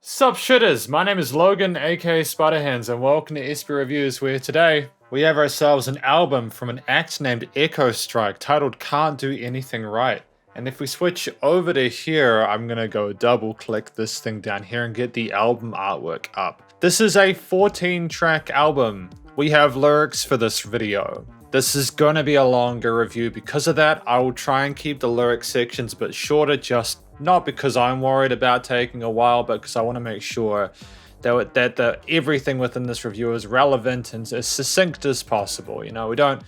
Sup Shredders, my name is Logan, aka Spiderhands, and welcome to SP Reviews, where today we have ourselves an album from an act named Echo Strike titled Can't Do Anything Right. And if we switch over to here, I'm gonna go double click this thing down here and get the album artwork up. This is a 14-track album. We have lyrics for this video. This is gonna be a longer review. Because of that, I will try and keep the lyric sections a bit shorter, just not because I'm worried about taking a while, but because I want to make sure that everything within this review is relevant and as succinct as possible. You know, we don't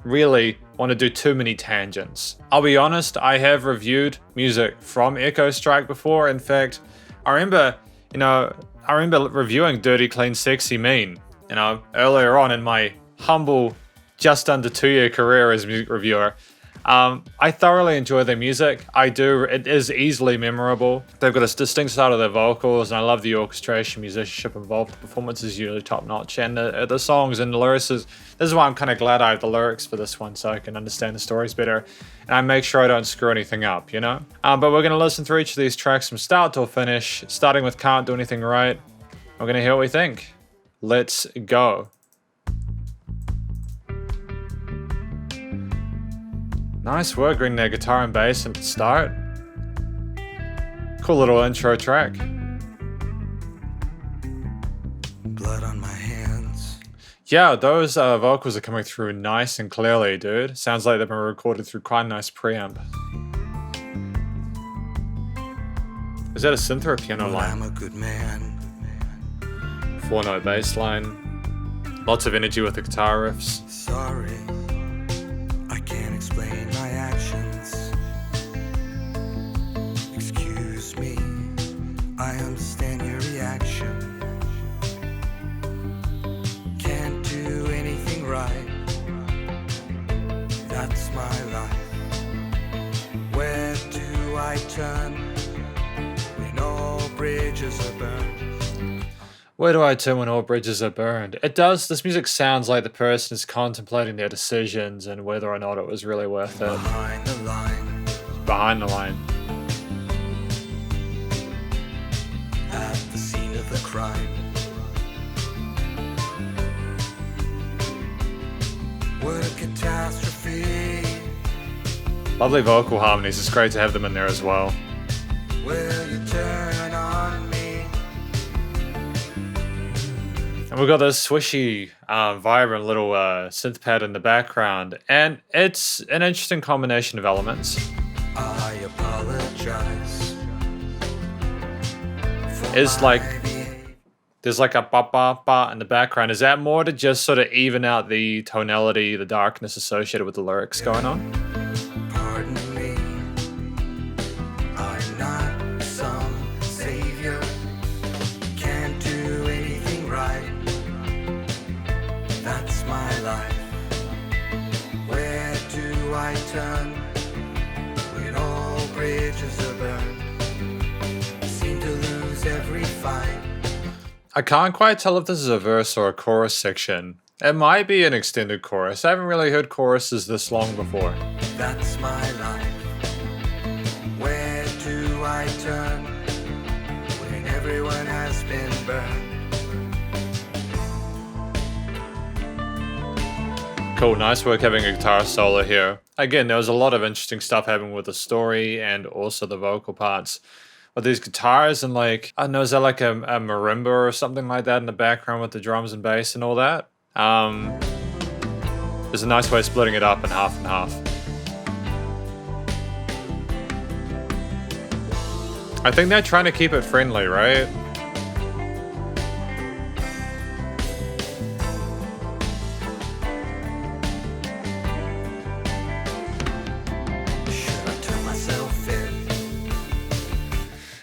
really want to do too many tangents. I'll be honest, I have reviewed music from Echo Strike before. In fact, I remember reviewing Dirty Clean Sexy Mean, earlier on in my humble, just under 2-year career as a music reviewer. I thoroughly enjoy their music. I do. It is easily memorable. They've got a distinct style of their vocals, and I love the orchestration, musicianship involved. The performance is usually top notch, and the songs and the lyrics this is why I'm kind of glad I have the lyrics for this one, so I can understand the stories better, and I make sure I don't screw anything up, you know? But we're going to listen through each of these tracks from start till finish, starting with Can't Do Anything Right. We're going to hear what we think. Let's go. Nice work bringing that guitar and bass at the start. Cool little intro track. Blood on my hands. Yeah, those vocals are coming through nice and clearly, dude. Sounds like they've been recorded through quite a nice preamp. Is that a synth or a piano line? I'm a good man. 4-note bass line. Lots of energy with the guitar riffs. Sorry, I can't explain my actions. Excuse me, I understand your reaction. Can't do anything right. That's my life. Where do I turn when all bridges are burned? Where do I turn when all bridges are burned? It does. This music sounds like the person is contemplating their decisions and whether or not it was really worth it. Behind the line. Behind the line. At the scene of the crime. What a catastrophe. Lovely vocal harmonies. It's great to have them in there as well. Will you turn on me? And we've got this swishy, vibrant little synth pad in the background, and it's an interesting combination of elements. I apologize. It's like there's like a ba ba ba in the background. Is that more to just sort of even out the tonality, the darkness associated with the lyrics going on? Pardon me. I'm not some savior. Can't do anything right. That's my life. Where do I turn when all bridges are burned? I seem to lose every fight. I can't quite tell if this is a verse or a chorus section. It might be an extended chorus. I haven't really heard choruses this long before. That's my life. Where do I turn when everyone has been burned? Cool, nice work having a guitar solo here. Again, there was a lot of interesting stuff happening with the story and also the vocal parts. With these guitars and like, I don't know, is that like a marimba or something like that in the background with the drums and bass and all that? There's a nice way of splitting it up in half and half. I think they're trying to keep it friendly, right? Should I turn myself in?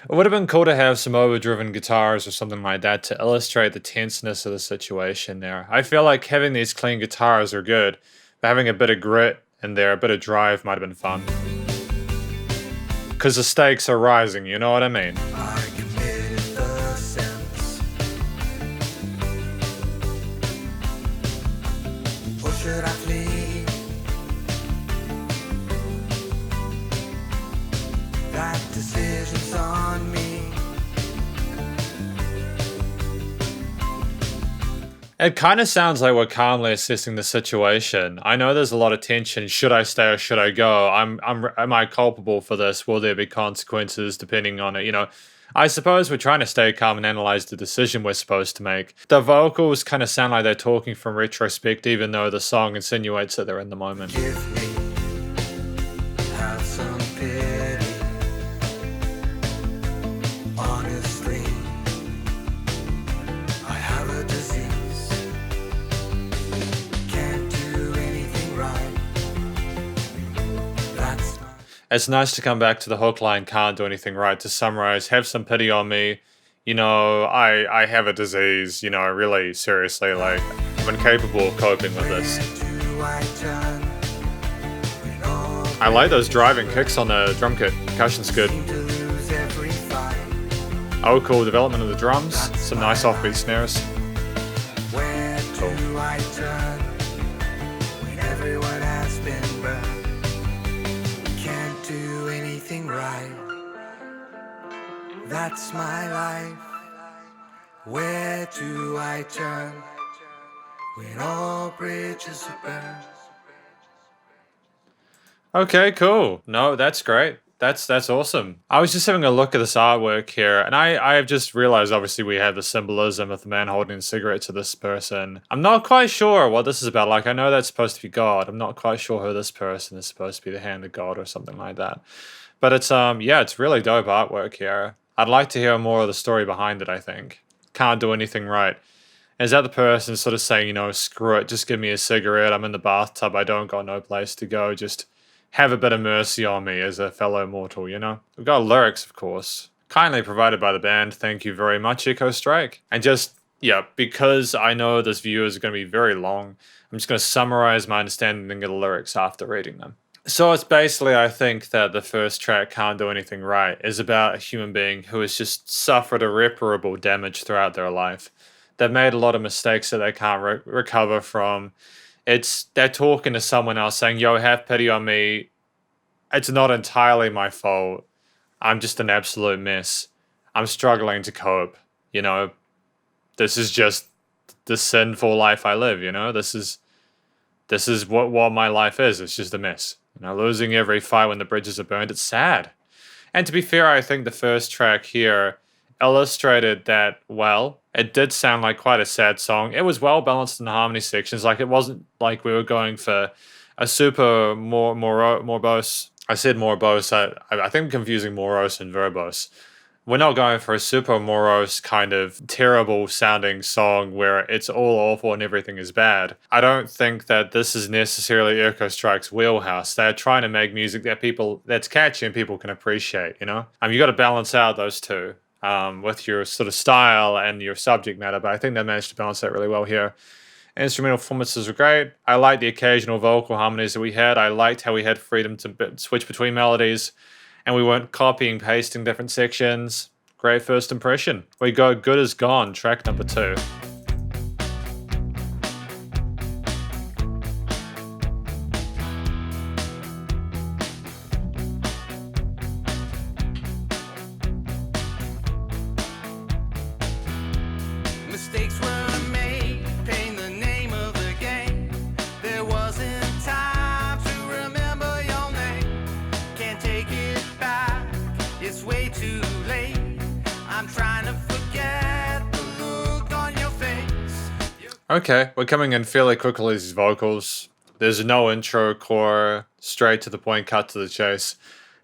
It would have been cool to have some overdriven guitars or something like that to illustrate the tenseness of the situation there. I feel like having these clean guitars are good, but having a bit of grit in there, a bit of drive might have been fun. Because the stakes are rising, you know what I mean? I committed the sins. Or should I flee? That decision's on me. It kind of sounds like we're calmly assessing the situation. I know there's a lot of tension. Should I stay or should I go? Am I culpable for this? Will there be consequences depending on it? I suppose we're trying to stay calm and analyze the decision we're supposed to make. The vocals kind of sound like they're talking from retrospect, even though the song insinuates that they're in the moment. Give me, have some pity. Honestly, I have a disease. Can't do anything right. That's not. It's nice to come back to the hook line, can't do anything right, to summarize, have some pity on me. I have a disease, really seriously, like, I'm incapable of coping with this. Do I turn when all I like those driving kicks on the drum kit. Percussion's good. seem to lose every fight? Oh, cool development of the drums. Some nice offbeat snares. Where do I turn when everyone has been burned? Can't do anything right. That's my life. Where do I turn when all bridges are burned? Okay, cool. No, that's great. That's awesome. I was just having a look at this artwork here, and I have just realized, obviously, we have the symbolism of the man holding a cigarette to this person. I'm not quite sure what this is about. Like, I know that's supposed to be God. I'm not quite sure who this person is supposed to be, the hand of God or something like that. But it's it's really dope artwork here. I'd like to hear more of the story behind it, I think. Can't do anything right. Is that the person sort of saying, screw it, just give me a cigarette, I'm in the bathtub, I don't got no place to go, just have a bit of mercy on me as a fellow mortal, We've got lyrics, of course. Kindly provided by the band, thank you very much, Echo Strike. And just, because I know this video is going to be very long, I'm just going to summarize my understanding of the lyrics after reading them. So it's basically, I think, that the first track, Can't Do Anything Right, is about a human being who has just suffered irreparable damage throughout their life. They've made a lot of mistakes that they can't recover from. They're talking to someone else saying, yo, have pity on me. It's not entirely my fault. I'm just an absolute mess. I'm struggling to cope. This is just the sinful life I live, This is what my life is. It's just a mess. Losing every fight when the bridges are burned, it's sad. And to be fair, I think the first track here illustrated that well. It did sound like quite a sad song. It was well balanced in the harmony sections. Like, it wasn't like we were going for a super morose. I said morose. I think I'm confusing morose and verbose. We're not going for a super morose kind of terrible sounding song where it's all awful and everything is bad. I don't think that this is necessarily Echo Strike's wheelhouse. They're trying to make music that's catchy and people can appreciate, you got to balance out those two with your sort of style and your subject matter, but I think they managed to balance that really well here. Instrumental performances were great. I liked the occasional vocal harmonies that we had. I liked how we had freedom to switch between melodies, and we weren't copying, pasting different sections. Great first impression. We got Good As Gone, track number 2. Mistakes were made, paying the name of the game. There wasn't time to remember your name. Can't take it back, it's way too late. I'm trying to forget the look on your face. Okay, we're coming in fairly quickly with these vocals. There's no intro, core, straight to the point, cut to the chase.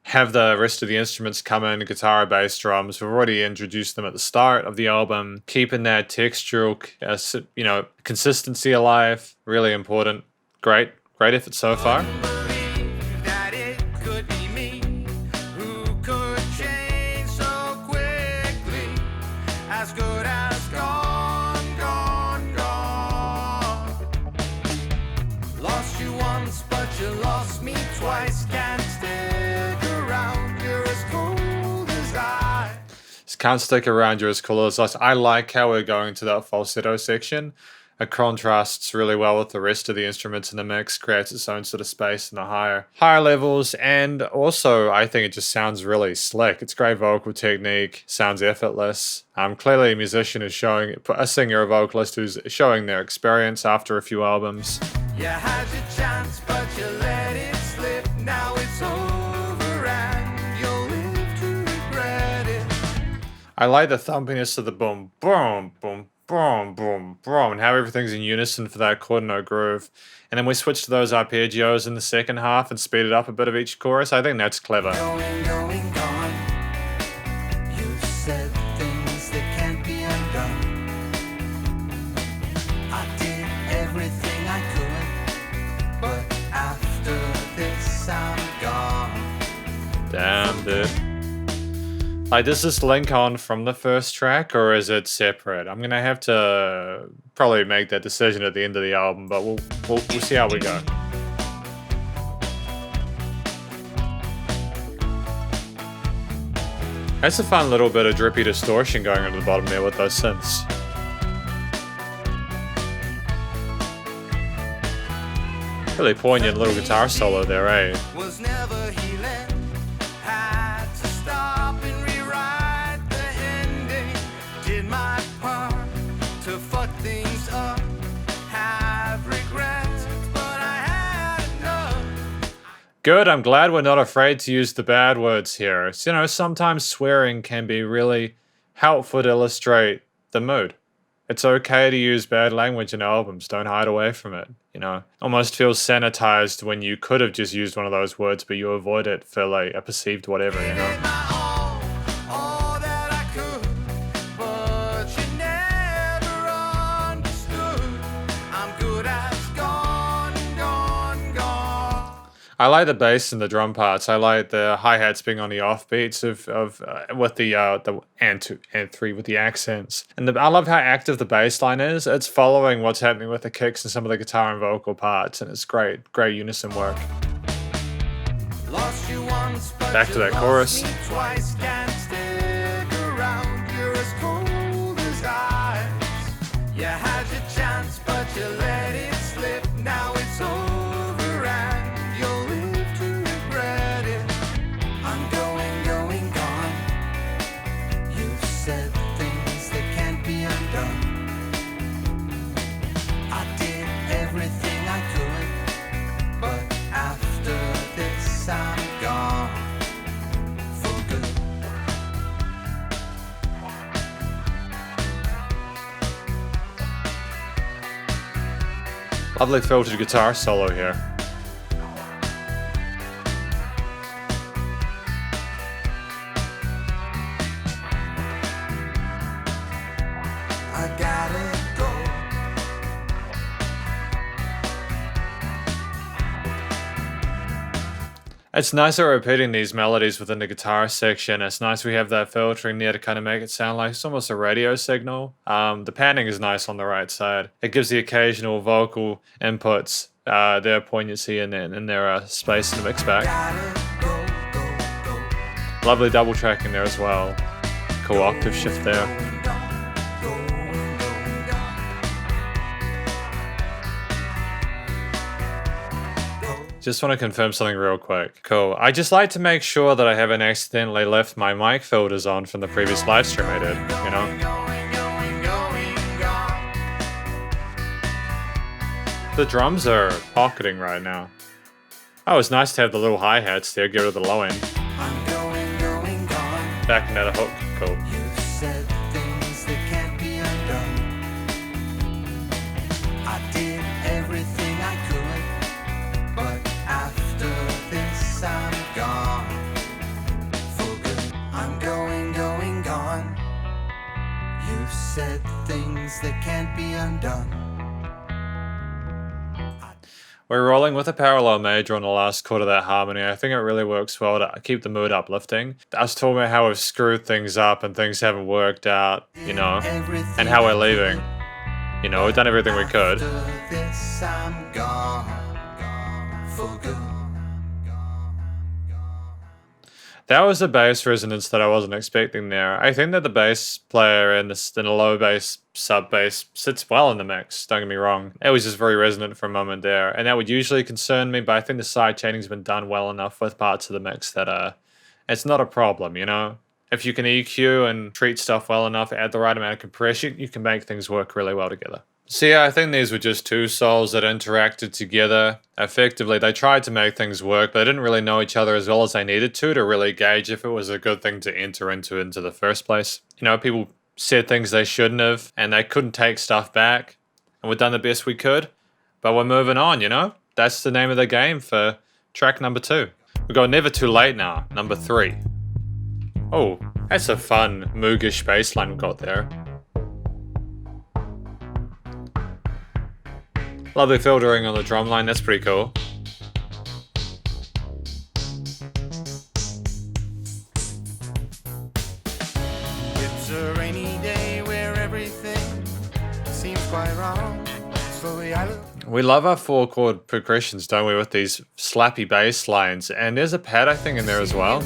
Have the rest of the instruments come in, guitar, bass, drums. We've already introduced them at the start of the album. Keeping that textural, consistency alive. Really important. Great effort so far. Believe that it could be me who could change so quickly. As good as gone, gone, gone. Lost you once, but you lost me twice. Can't stick around, you're as cold as ice. Just can't stick around, you're as cool as us. I like how we're going to that falsetto section. It contrasts really well with the rest of the instruments in the mix, creates its own sort of space in the higher levels, and also I think it just sounds really slick. It's great vocal technique, sounds effortless. Clearly a musician is showing, a singer, a vocalist who's showing their experience after a few albums. You had your chance, but you let it slip. Now it's over and you'll live to regret it. I like the thumpiness of the boom, boom, boom, boom, boom, boom, and how everything's in unison for that quarter note groove. And then we switch to those arpeggios in the second half and speed it up a bit of each chorus. I think that's clever. Going, going, gone. You said things that can't be undone. I did everything I could, but after this I'm gone. Damn, dude. Like, does this link on from the first track, or is it separate? I'm gonna have to probably make that decision at the end of the album, but we'll see how we go. That's a fun little bit of drippy distortion going on at the bottom there with those synths. Really poignant little guitar solo there, eh? Was never healing. Had to stop and rewrite the ending. Did my part to fuck things up. Have regrets, but I had enough. Good, I'm glad we're not afraid to use the bad words here. So, you know, sometimes swearing can be really helpful to illustrate the mood. It's okay to use bad language in albums, don't hide away from it, you know. Almost feels sanitized when you could have just used one of those words, but you avoid it for like a perceived whatever, you know. All that I could, but you never understood. I'm good as gone, gone, gone. I like the bass and the drum parts. I like the hi-hats being on the offbeats with the and 2 and 3 with the accents. And I love how active the bass line is. It's following what's happening with the kicks and some of the guitar and vocal parts, and it's great unison work. Lost you once, but Back to that you chorus. lost me twice. Can't stick around. You're as cold as ice. You had your chance, but you let it slip. Now it's over and you'll live to regret it. I'm going, going, gone. You said things that can't be undone. I did everything I could, but after this I'm gone for good. Lovely filtered guitar solo here. I gotta go. It's nice at repeating these melodies within the guitar section. It's nice we have that filtering there to kind of make it sound like it's almost a radio signal. The panning is nice on the right side. It gives the occasional vocal inputs their poignancy and their space in the mix back. Gotta go. Lovely double tracking there as well. Cool octave shift there. Just want to confirm something real quick. Cool. I just like to make sure that I haven't accidentally left my mic filters on from the previous live stream I did, you know? The drums are pocketing right now. Oh, it's nice to have the little hi-hats there, get rid of the low end. Back into the hook. Cool. You said things that can't be undone. I did everything I could, but after this I'm gone for good. I'm going, going, gone. You said things that can't be undone. We're rolling with a parallel major on the last chord of that harmony. I think it really works well to keep the mood uplifting. I was talking about how we've screwed things up and things haven't worked out, you know, and how we're leaving. You know, we've done everything we could. After this I'm gone for good. That was a bass resonance that I wasn't expecting there. I think that the bass player in a low bass, sub bass sits well in the mix, don't get me wrong. It was just very resonant for a moment there, and that would usually concern me, but I think the side chaining's been done well enough with parts of the mix that it's not a problem, you know? If you can EQ and treat stuff well enough, add the right amount of compression, you can make things work really well together. So yeah, I think these were just two souls that interacted together. Effectively, they tried to make things work, but they didn't really know each other as well as they needed to really gauge if it was a good thing to enter into the first place. You know, people said things they shouldn't have, and they couldn't take stuff back. And we've done the best we could, but we're moving on, you know? That's the name of the game for track number 2. We got Never Too Late now, number 3. Oh, that's a fun, moogish bass line we got there. Lovely filtering on the drum line, that's pretty cool. It's a rainy day where everything seems quite wrong. Slowly I look. We love our 4-chord progressions, don't we, with these slappy bass lines. And there's a pad, I think, in there as well.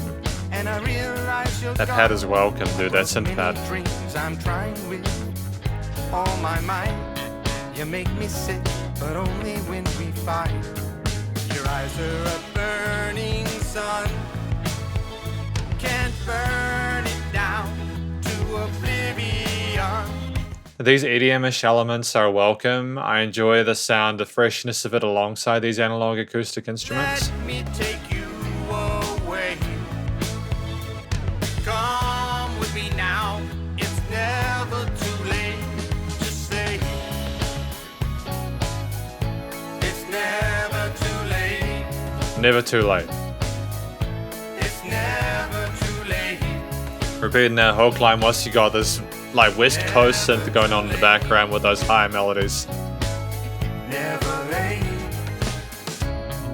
And I realize That pad is welcome, dude, that synth pad. dreams I'm trying with all my might. You make me sick, but only when we fight. Your eyes are a burning sun. Can't burn it down to oblivion. These EDM-ish elements are welcome. I enjoy the sound, the freshness of it alongside these analog acoustic instruments. Let me take you away. Come with me now. It's never too late. Just say it's never too late. Never too late. It's never too late. Repeating that hook line once you got this like West Coast synth going on in the background with those high melodies. Never late.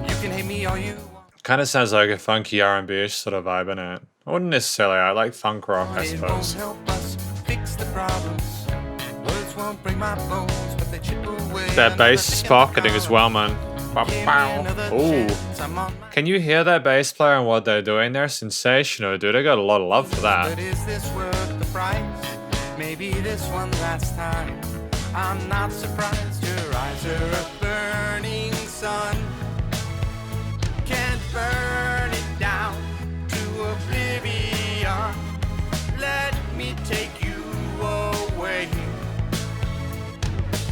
You can hate me all you want. Kind of sounds like a funky R&B-ish sort of vibe in it. I wouldn't necessarily, I like funk rock, I It won't suppose. help us fix the problems. Words won't break my bones, but they chip away. That bass is pocketing as well, man. Ooh. Can you hear that bass player and what they're doing there? Sensational, dude. I got a lot of love for that. But is this worth the price? Maybe this one last time. I'm not surprised. Your eyes are a burning sun. Can't burn it down to oblivion. Let me take you away.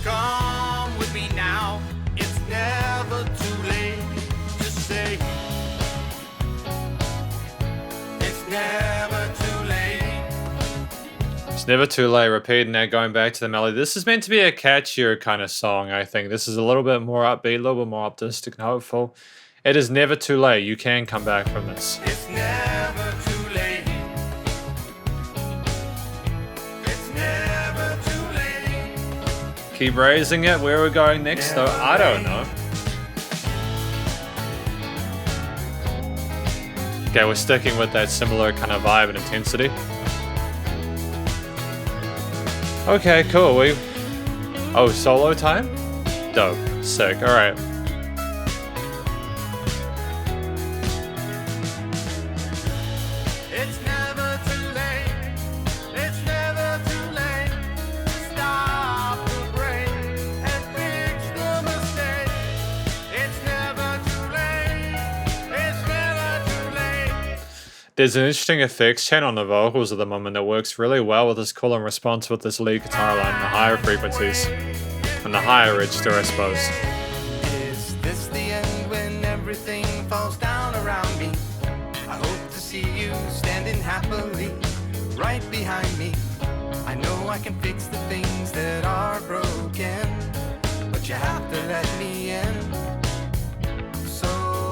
Come with me now. It's never too late. Just say it's never too late. It's never too late. Repeating that, going back to the melody. This is meant to be a catchier kind of song, I think. This is a little bit more upbeat, a little bit more optimistic and hopeful. It is never too late. You can come back from this. It's never too late. It's never too late. Keep raising it. Where we're going next, though, I don't know. Okay, we're sticking with that similar kind of vibe and intensity. Okay, cool. Oh, solo time? Dope. Sick. Alright. It's never too late. It's never too late. Stop the brain and fix the mistake. It's never too late. It's never too late. There's an interesting effects chain on the vocals at the moment that works really well with this call and response with this lead guitar line, the higher frequencies, and the higher register, I suppose. Is this the end when everything falls down around me? I hope to see you standing happily right behind me. I know I can fix the things that are broken, but you have to let me in so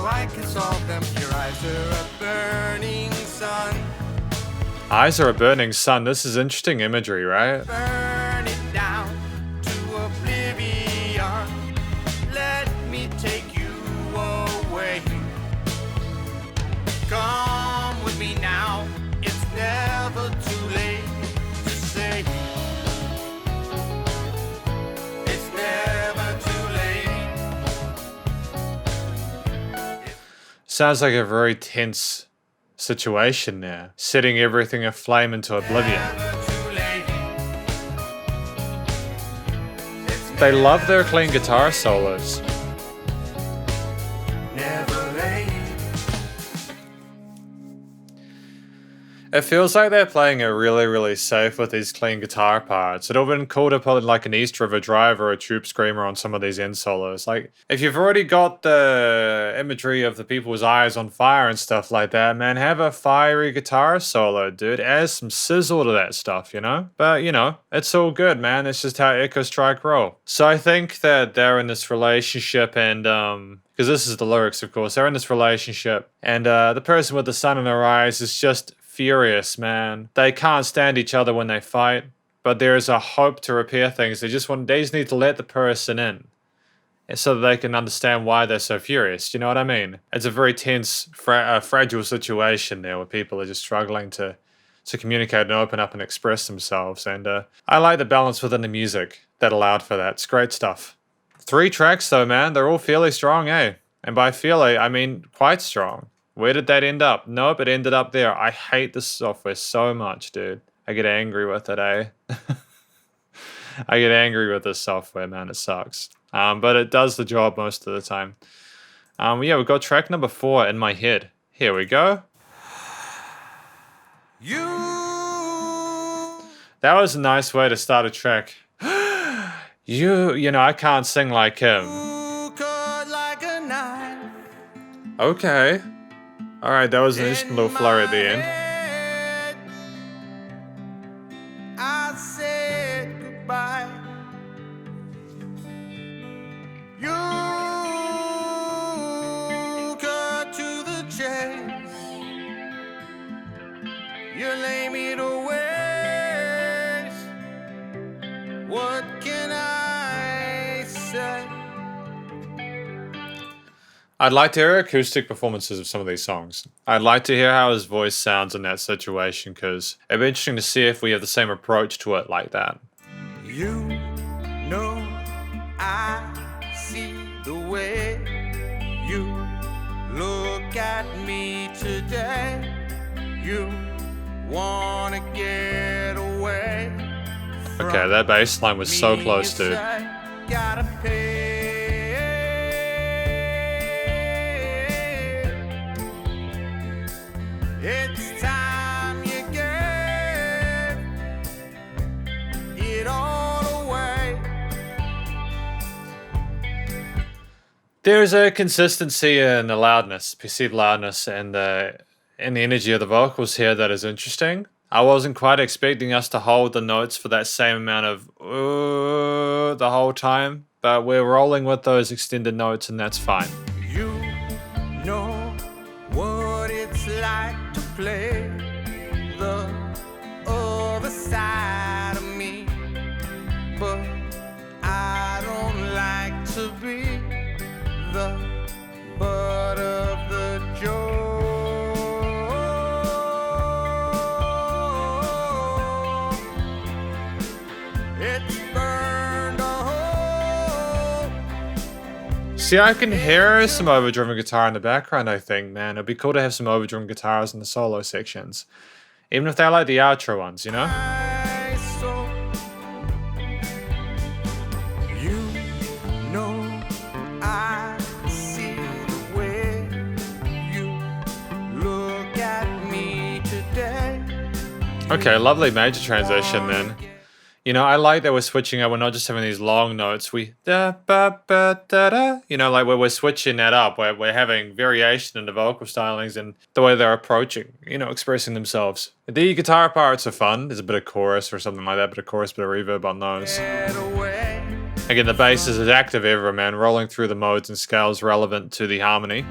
I can solve them. Your eyes are a burning sun. Eyes are a burning sun. This is interesting imagery, right? Burn it down to oblivion. Let me take you away. Come with me now. It's never too late to say it's never too late. Sounds like a very tense situation there, setting everything aflame into oblivion. They love their clean guitar solos. It feels like they're playing it really, really safe with these clean guitar parts. It would have been cool to put like an East River Drive or a Troop Screamer on some of these end solos. Like, if you've already got the imagery of the people's eyes on fire and stuff like that, man, have a fiery guitar solo, dude. Add some sizzle to that stuff, you know? But, you know, it's all good, man. It's just how Echo Strike roll. So I think that they're in this relationship and, because this is the lyrics, of course. They're in this relationship, and the person with the sun in their eyes is just furious, man. They can't stand each other when they fight, but there is a hope to repair things. They just need to let the person in, so that they can understand why they're so furious. You know what I mean? It's a very tense, fragile situation there, where people are just struggling to communicate and open up and express themselves. And I like the balance within the music that allowed for that. It's great stuff. 3 tracks though, man. They're all fairly strong, eh? And by fairly, I mean quite strong. Where did that end up? Nope, it ended up there. I hate this software so much, dude. I get angry with it, eh? I get angry with this software, man. It sucks. But it does the job most of the time. Yeah, we've got track number 4 in my head. Here we go. That was a nice way to start a track. You know, I can't sing like him. Okay. Alright, that was an interesting little flurry at the end. I said goodbye. You cut to the chase. You lay me to waste. What can I say? I'd like to hear acoustic performances of some of these songs. I'd like to hear how his voice sounds in that situation, because it'd be interesting to see if we have the same approach to it like that. You know I see the way you look at me today. You wanna get away. Okay, that bass line was so close, dude. Gotta pay. It's time you gave it all away. There's a consistency in the loudness, perceived loudness, and the energy of the vocals here that is interesting. I wasn't quite expecting us to hold the notes for that same amount of the whole time, but we're rolling with those extended notes, and that's fine. You know what it's like to play the other side of me, but I don't like to be the butt of the joke. It's burned a hole. See, I can hear some overdriven guitar in the background, I think, man. It'd be cool to have some overdriven guitars in the solo sections. Even if they're like the outro ones, you know? You know I see the way you look at me today. Okay, lovely major transition then. You know, I like that we're switching up. We're not just having these long notes. We da ba ba da da. You know, like where we're switching that up. Where we're having variation in the vocal stylings and the way they're approaching. You know, expressing themselves. The guitar parts are fun. There's a bit of chorus or something like that. Bit of chorus, bit of reverb on those. Again, the bass is as active ever, man. Rolling through the modes and scales relevant to the harmony.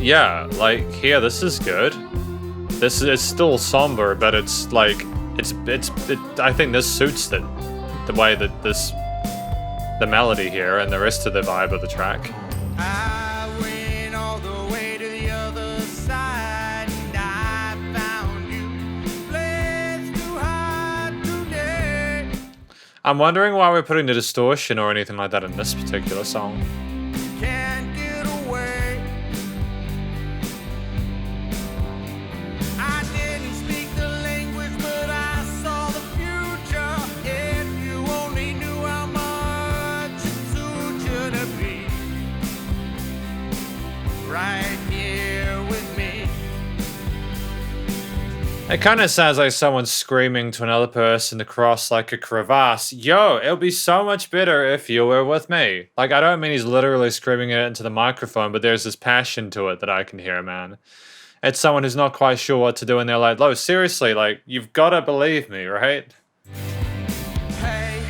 Yeah, like here, this is good. This is still somber, but it's like I think this suits the way that the melody here and the rest of the vibe of the track. I went all the way to the other side and I found you. Place to hide today. I'm wondering why we're putting the distortion or anything like that in this particular song. Can't get away. I didn't speak the language, but I saw the future. If you only knew how much it suits you to be right here with me. It kind of sounds like someone screaming to another person across like a crevasse, yo, it'll be so much better if you were with me. Like, I don't mean he's literally screaming it into the microphone, but there's this passion to it that I can hear, man. It's someone who's not quite sure what to do and they're like, Lo, seriously, like, you've got to believe me, right? Hey,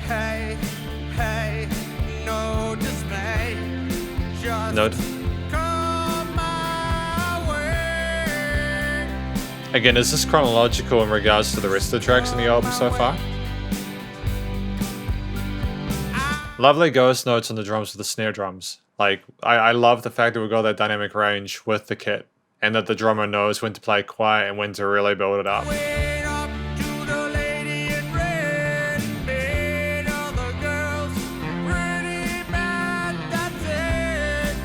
hey, hey, no dismay. Just No. come my way. Again, is this chronological in regards to the rest of the tracks in the album so far? Lovely ghost notes on the drums with the snare drums. Like, I love the fact that we got that dynamic range with the kit, and that the drummer knows when to play quiet and when to really build it up. Went up to the lady in red, made other girls pretty mad. That's it.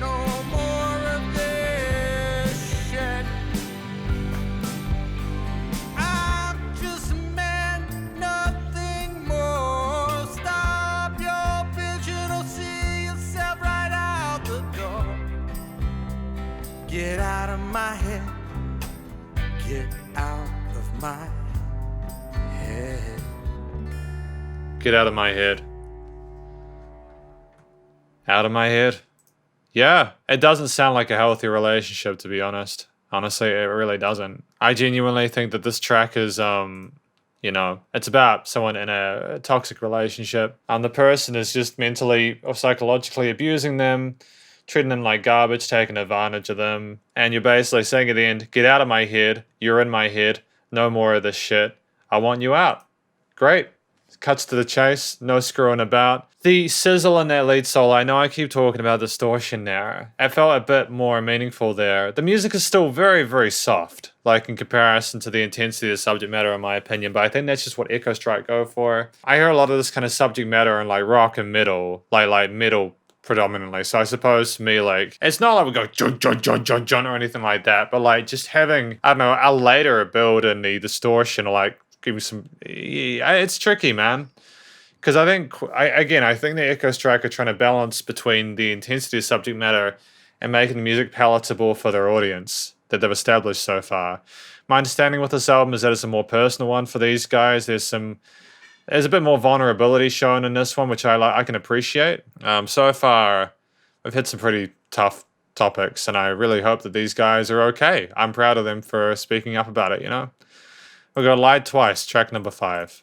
No more of this shit. I'm just a man, nothing more. Stop your bitching or see yourself right out the door. Get out of my head. Get out of my head. Get out of my head. Out of my head? Yeah, it doesn't sound like a healthy relationship, to be honest. Honestly, it really doesn't. I genuinely think that this track is, you know, it's about someone in a toxic relationship. The person is just mentally or psychologically abusing them, treating them like garbage, taking advantage of them. And you're basically saying at the end, get out of my head, you're in my head, no more of this shit, I want you out. Great. Cuts to the chase, no screwing about. The sizzle in that lead solo, I know I keep talking about distortion now. It felt a bit more meaningful there. The music is still very, very soft, like in comparison to the intensity of the subject matter, in my opinion, but I think that's just what Echo Strike go for. I hear a lot of this kind of subject matter in like rock and metal, like metal predominantly. So I suppose to me, like, it's not like we go jun jun jun jun jun or anything like that, but like just having, I don't know, a later build in the distortion or like give me some, it's tricky, man. Because I think the Echo Strike are trying to balance between the intensity of subject matter and making the music palatable for their audience that they've established so far. My understanding with this album is that it's a more personal one for these guys. There's a bit more vulnerability shown in this one, which I can appreciate. So far, we've hit some pretty tough topics, and I really hope that these guys are okay. I'm proud of them for speaking up about it, you know? We'll go Lied Twice, track number 5.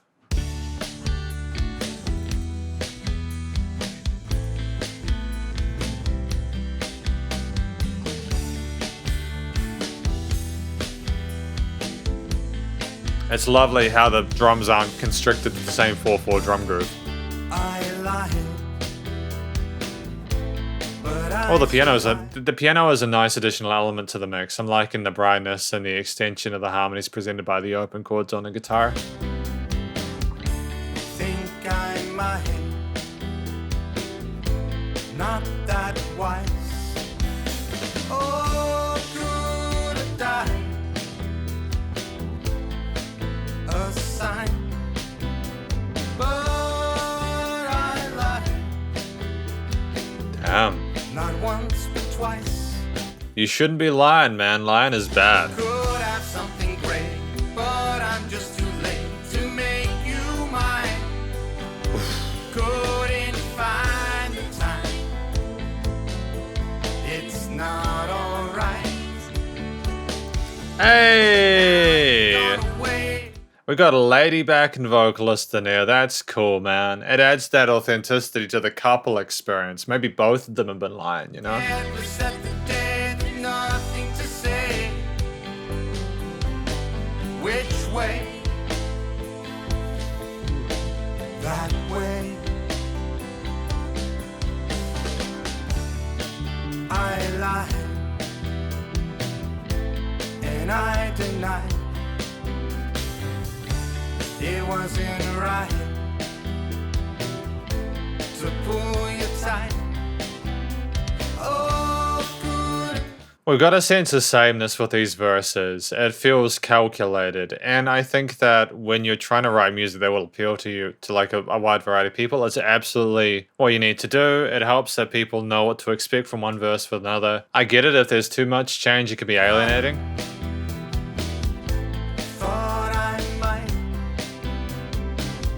It's lovely how the drums aren't constricted to the same 4/4 drum groove. I lied, but Oh, the piano is a nice additional element to the mix. I'm liking the brightness and the extension of the harmonies presented by the open chords on the guitar. think I might not that wise. Oh, could have died. A sign, but I lied. Damn. Not once, but twice. You shouldn't be lying, man. Lying is bad. Could have something great, but I'm just too late to make you mine. Couldn't find the time. It's not alright. Hey! Gone away. We got a lady backing vocalist in there. That's cool, man. It adds that authenticity to the couple experience. Maybe both of them have been lying, you know? Never set the dead, nothing to say. Which way? That way. I lied and I denied. It wasn't right to pull you tight. Oh, good. We've got a sense of sameness with these verses. It feels calculated, and I think that when you're trying to write music that will appeal to you, to like a wide variety of people, it's absolutely what you need to do. It helps that people know what to expect from one verse for another. I get it, if there's too much change, it can be alienating. Thought I might,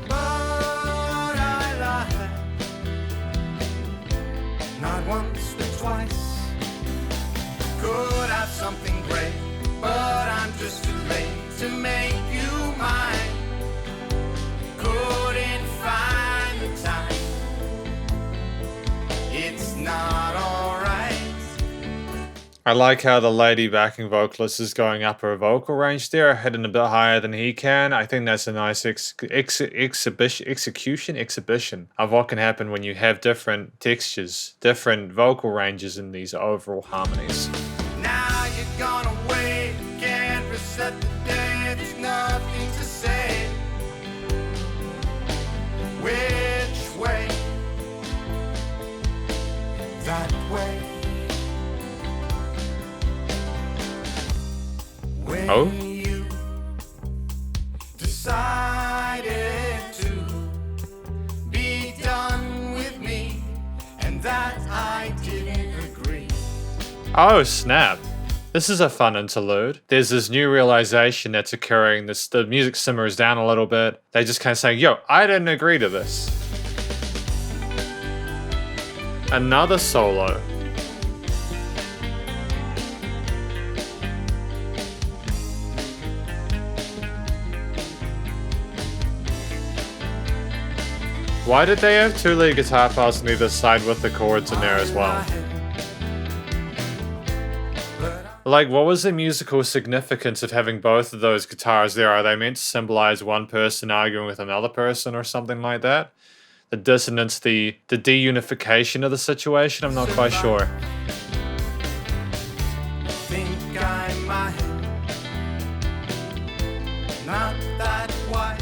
but I lied. Not once but twice. Could have something great, but I'm just too late to make you mine. Couldn't find the time. It's not alright. I like how the lady backing vocalist is going up her vocal range there, hitting a bit higher than he can. I think that's a nice exhibition of what can happen when you have different textures, different vocal ranges in these overall harmonies. Now you're gone away, can't reset the day, there's nothing to say. Which way? That way. When Oh? you decided to be done with me, and that I didn't agree. Oh snap. This is a fun interlude. There's this new realization that's occurring. The music simmers down a little bit. They just kind of say, yo, I didn't agree to this. Another solo. Why did they have two lead guitar parts on either side with the chords in there as well? Like, what was the musical significance of having both of those guitars there? Are they meant to symbolize one person arguing with another person or something like that? The dissonance, the deunification of the situation? I'm not quite sure. Think I might, not that wise.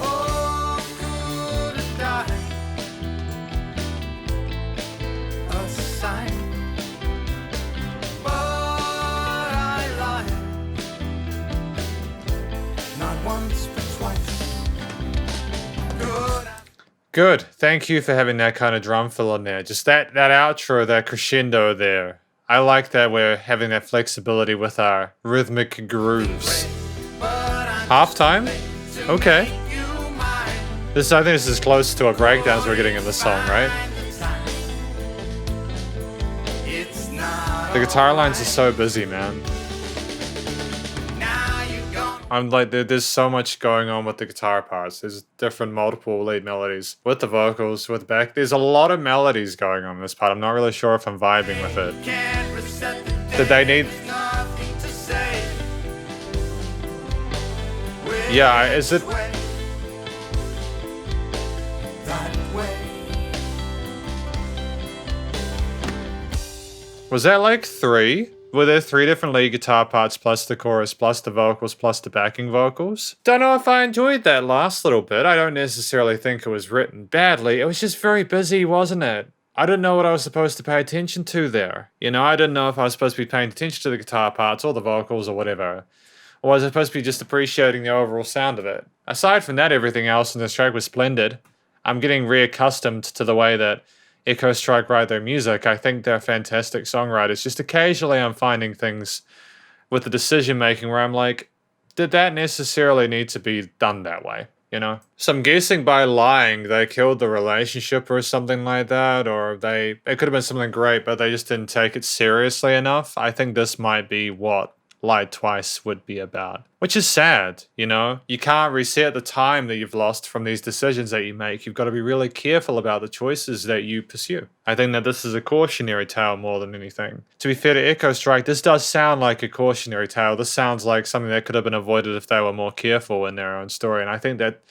Oh, could have died a sign, but I lied. Not once but twice. Good. Thank you for having that kind of drum fill in there. Just that outro, that crescendo there. I like that we're having that flexibility with our rhythmic grooves. Halftime? Okay. I think this is close to a breakdown as we're getting in the song, right? The guitar lines are so busy, man. I'm like, there's so much going on with the guitar parts. There's different multiple lead melodies with the vocals, with the back. There's a lot of melodies going on in this part. I'm not really sure if I'm vibing with it. Did they need... Yeah, is it... Was that like 3? Were there 3 different lead guitar parts plus the chorus plus the vocals plus the backing vocals? Don't know if I enjoyed that last little bit. I don't necessarily think it was written badly. It was just very busy, wasn't it? I didn't know what I was supposed to pay attention to there. You know, I didn't know if I was supposed to be paying attention to the guitar parts or the vocals or whatever. Or was I supposed to be just appreciating the overall sound of it? Aside from that, everything else in this track was splendid. I'm getting reaccustomed to the way that Echo Strike write their music. I think they're fantastic songwriters. Just occasionally I'm finding things with the decision making where I'm like, did that necessarily need to be done that way? You know? So I'm guessing by lying they killed the relationship or something like that, or it could have been something great, but they just didn't take it seriously enough. I think this might be what Lied Twice would be about. Which is sad, you know? You can't reset the time that you've lost from these decisions that you make. You've got to be really careful about the choices that you pursue. I think that this is a cautionary tale more than anything. To be fair to Echo Strike, this does sound like a cautionary tale. This sounds like something that could have been avoided if they were more careful in their own story. And I think that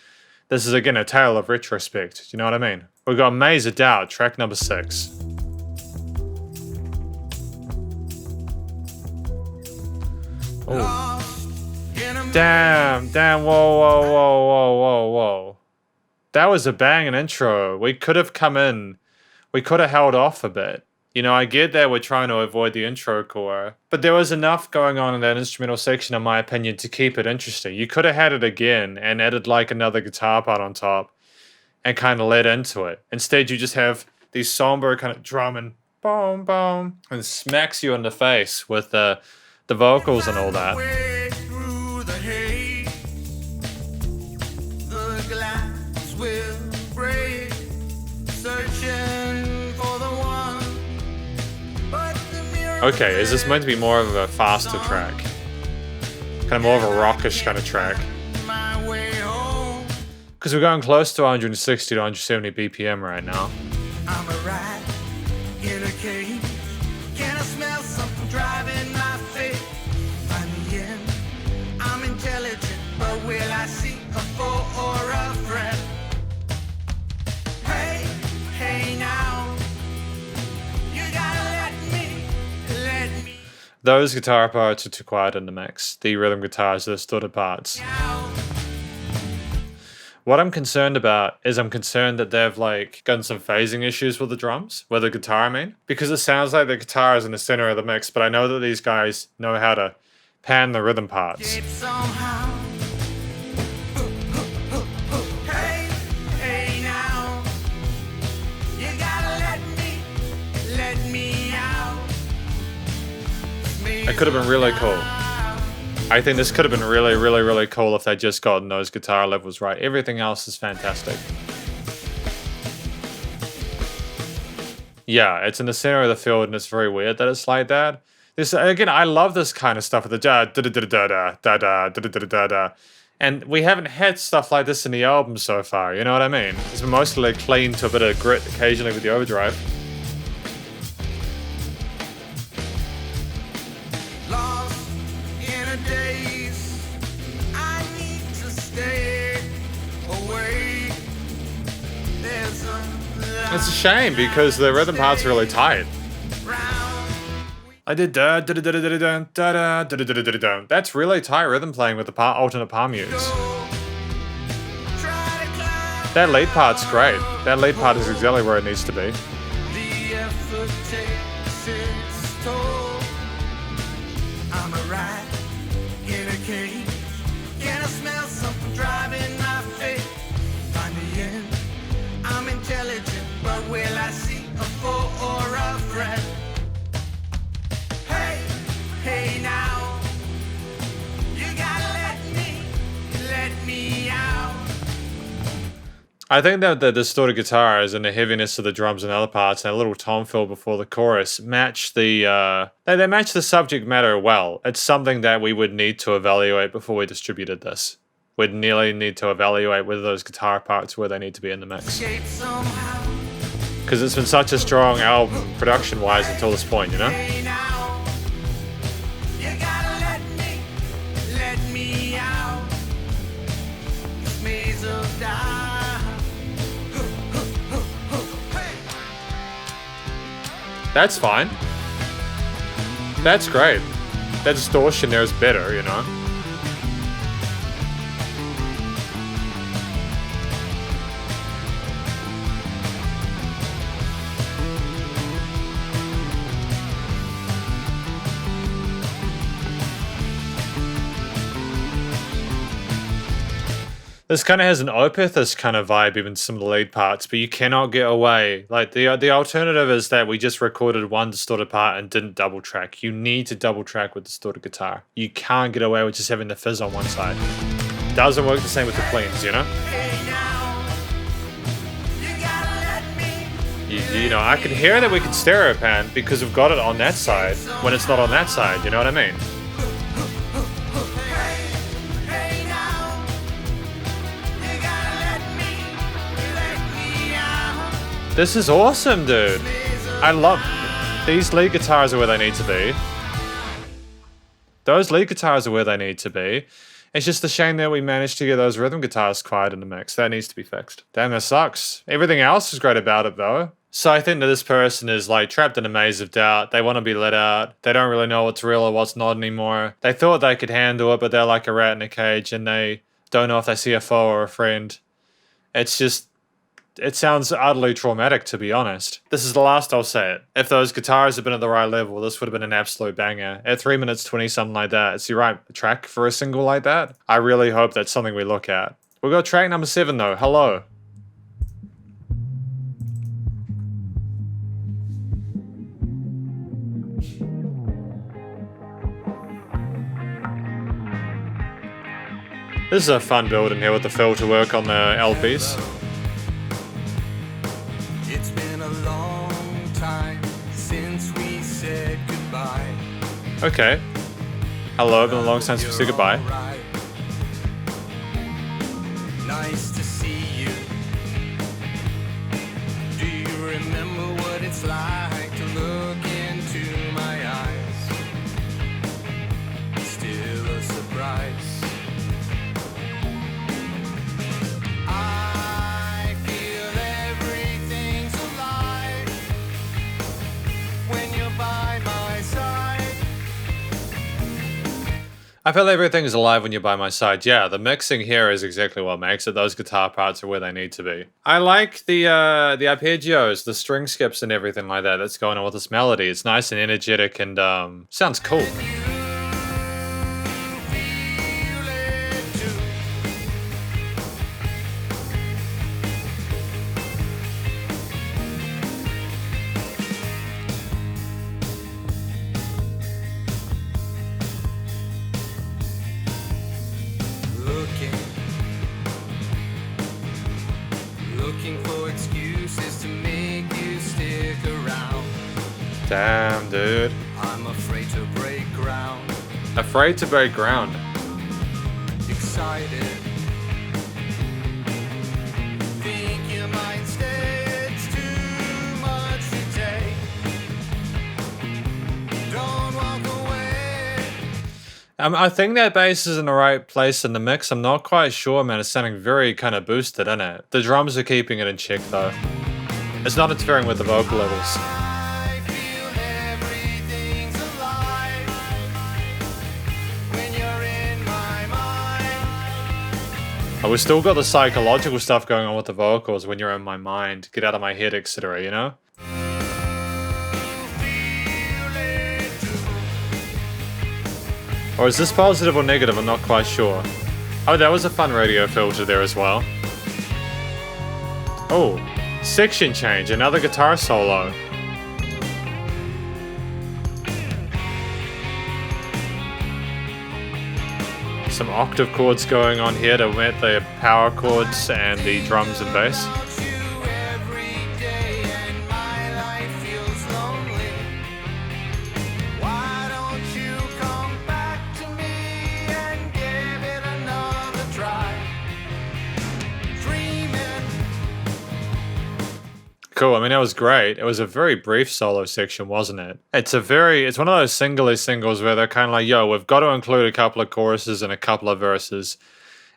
this is, again, a tale of retrospect. Do you know what I mean? We've got Maze of Doubt, track number 6. Lost in Damn, whoa. That was a banging intro. We could have come in. We could have held off a bit. You know, I get that we're trying to avoid the intro core, but there was enough going on in that instrumental section, in my opinion, to keep it interesting. You could have had it again and added like another guitar part on top and kind of led into it. Instead, you just have these somber kind of drumming, boom, boom, and smacks you in the face with the vocals and all that. Okay, is this meant to be more of a faster track? Kind of more of a rockish kind of track. Because we're going close to 160 to 170 BPM right now. I'm a rat in a cage. Can I smell something driving my face? I'm intelligent, but will I see a foe or a threat? Hey now, you gotta let me. Those guitar parts are too quiet in the mix. The rhythm guitars, the distorted parts. What I'm concerned about is I'm concerned that they've like gotten some phasing issues with the drums, with the guitar I mean. Because it sounds like the guitar is in the center of the mix, but I know that these guys know how to pan the rhythm parts. It could have been really cool. I think this could have been really cool if they'd just gotten those guitar levels right. Everything else is fantastic. Yeah, it's in the center of the field and it's very weird that it's like that. This again, I love this kind of stuff with the da da da da da da da da da da da da. And we haven't had stuff like this in the album so far, you know what I mean? It's been mostly clean to a bit of grit occasionally with the overdrive. It's a shame because the rhythm parts are really tight. I did da da da da da da da da da da da da. That's really tight rhythm playing with the alternate palm use. That lead part's great. That lead part is exactly where it needs to be. I'm a rat in a cage. Can I smell something driving my face? Find the end. I'm intelligent. But will I see a foe or a threat? Hey now, you gotta let me out. I think that the distorted guitars and the heaviness of the drums and other parts and a little tom fill before the chorus match the they match the subject matter well. It's something that we would need to evaluate before we distributed this. We'd nearly need to evaluate whether those guitar parts where they need to be in the mix. Because it's been such a strong album production-wise until this point, you know? That's fine. That's great. That distortion there is better, you know? This kind of has an Opethus kind of vibe, even some of the lead parts, but you cannot get away. Like, the alternative is that we just recorded one distorted part and didn't double track. You need to double track with distorted guitar. You can't get away with just having the fizz on one side. Doesn't work the same with the cleans, you know? You know, I can hear that we can stereo pan because we've got it on that side when it's not on that side, you know what I mean? This is awesome, dude. I love these lead guitars are where they need to be. Those lead guitars are where they need to be. It's just a shame that we managed to get those rhythm guitars quiet in the mix. That needs to be fixed. Damn, that sucks. Everything else is great about it, though. So I think that this person is like trapped in a maze of doubt. They want to be let out. They don't really know what's real or what's not anymore. They thought they could handle it, but they're like a rat in a cage and they don't know if they see a foe or a friend. It's just, it sounds utterly traumatic, to be honest. This is the last I'll say it. If those guitars had been at the right level, this would have been an absolute banger. At 3 minutes 20, something like that, it's the right track for a single like that. I really hope that's something we look at. We'll go track number 7 though, Hello. This is a fun build in here with the filter work on the LPs. It's been a long time since we said goodbye. Okay. Hello, been a long time since we said goodbye. Right. Nice to see you. Do you remember what it's like to look into my eyes? Still a surprise. I feel everything's alive when you're by my side. I feel everything's alive when you're by my side. Yeah, the mixing here is exactly what makes it. Those guitar parts are where they need to be. I like the arpeggios, the string skips and everything like that that's going on with this melody. It's nice and energetic and sounds cool. Looking for excuses to make you stick around. Damn, dude. I'm afraid to break ground. Afraid to break ground. Excited. Think you might stay, it's too much to take. Don't walk away. I think that bass is in the right place in the mix. I'm not quite sure, man. It's sounding very kind of boosted, isn't it? The drums are keeping it in check, though. It's not interfering with the vocal levels. I feel everything's alive when you're in my mind. Oh, we still got the psychological stuff going on with the vocals when you're in my mind. Get out of my head, etc., you know? Or is this positive or negative? I'm not quite sure. Oh, that was a fun radio filter there as well. Oh, section change, another guitar solo. Some octave chords going on here to meet the power chords and the drums and bass. Cool. I mean, that was great. It was a very brief solo section, wasn't it? It's one of those singles where they're kind of like, yo, we've got to include a couple of choruses and a couple of verses.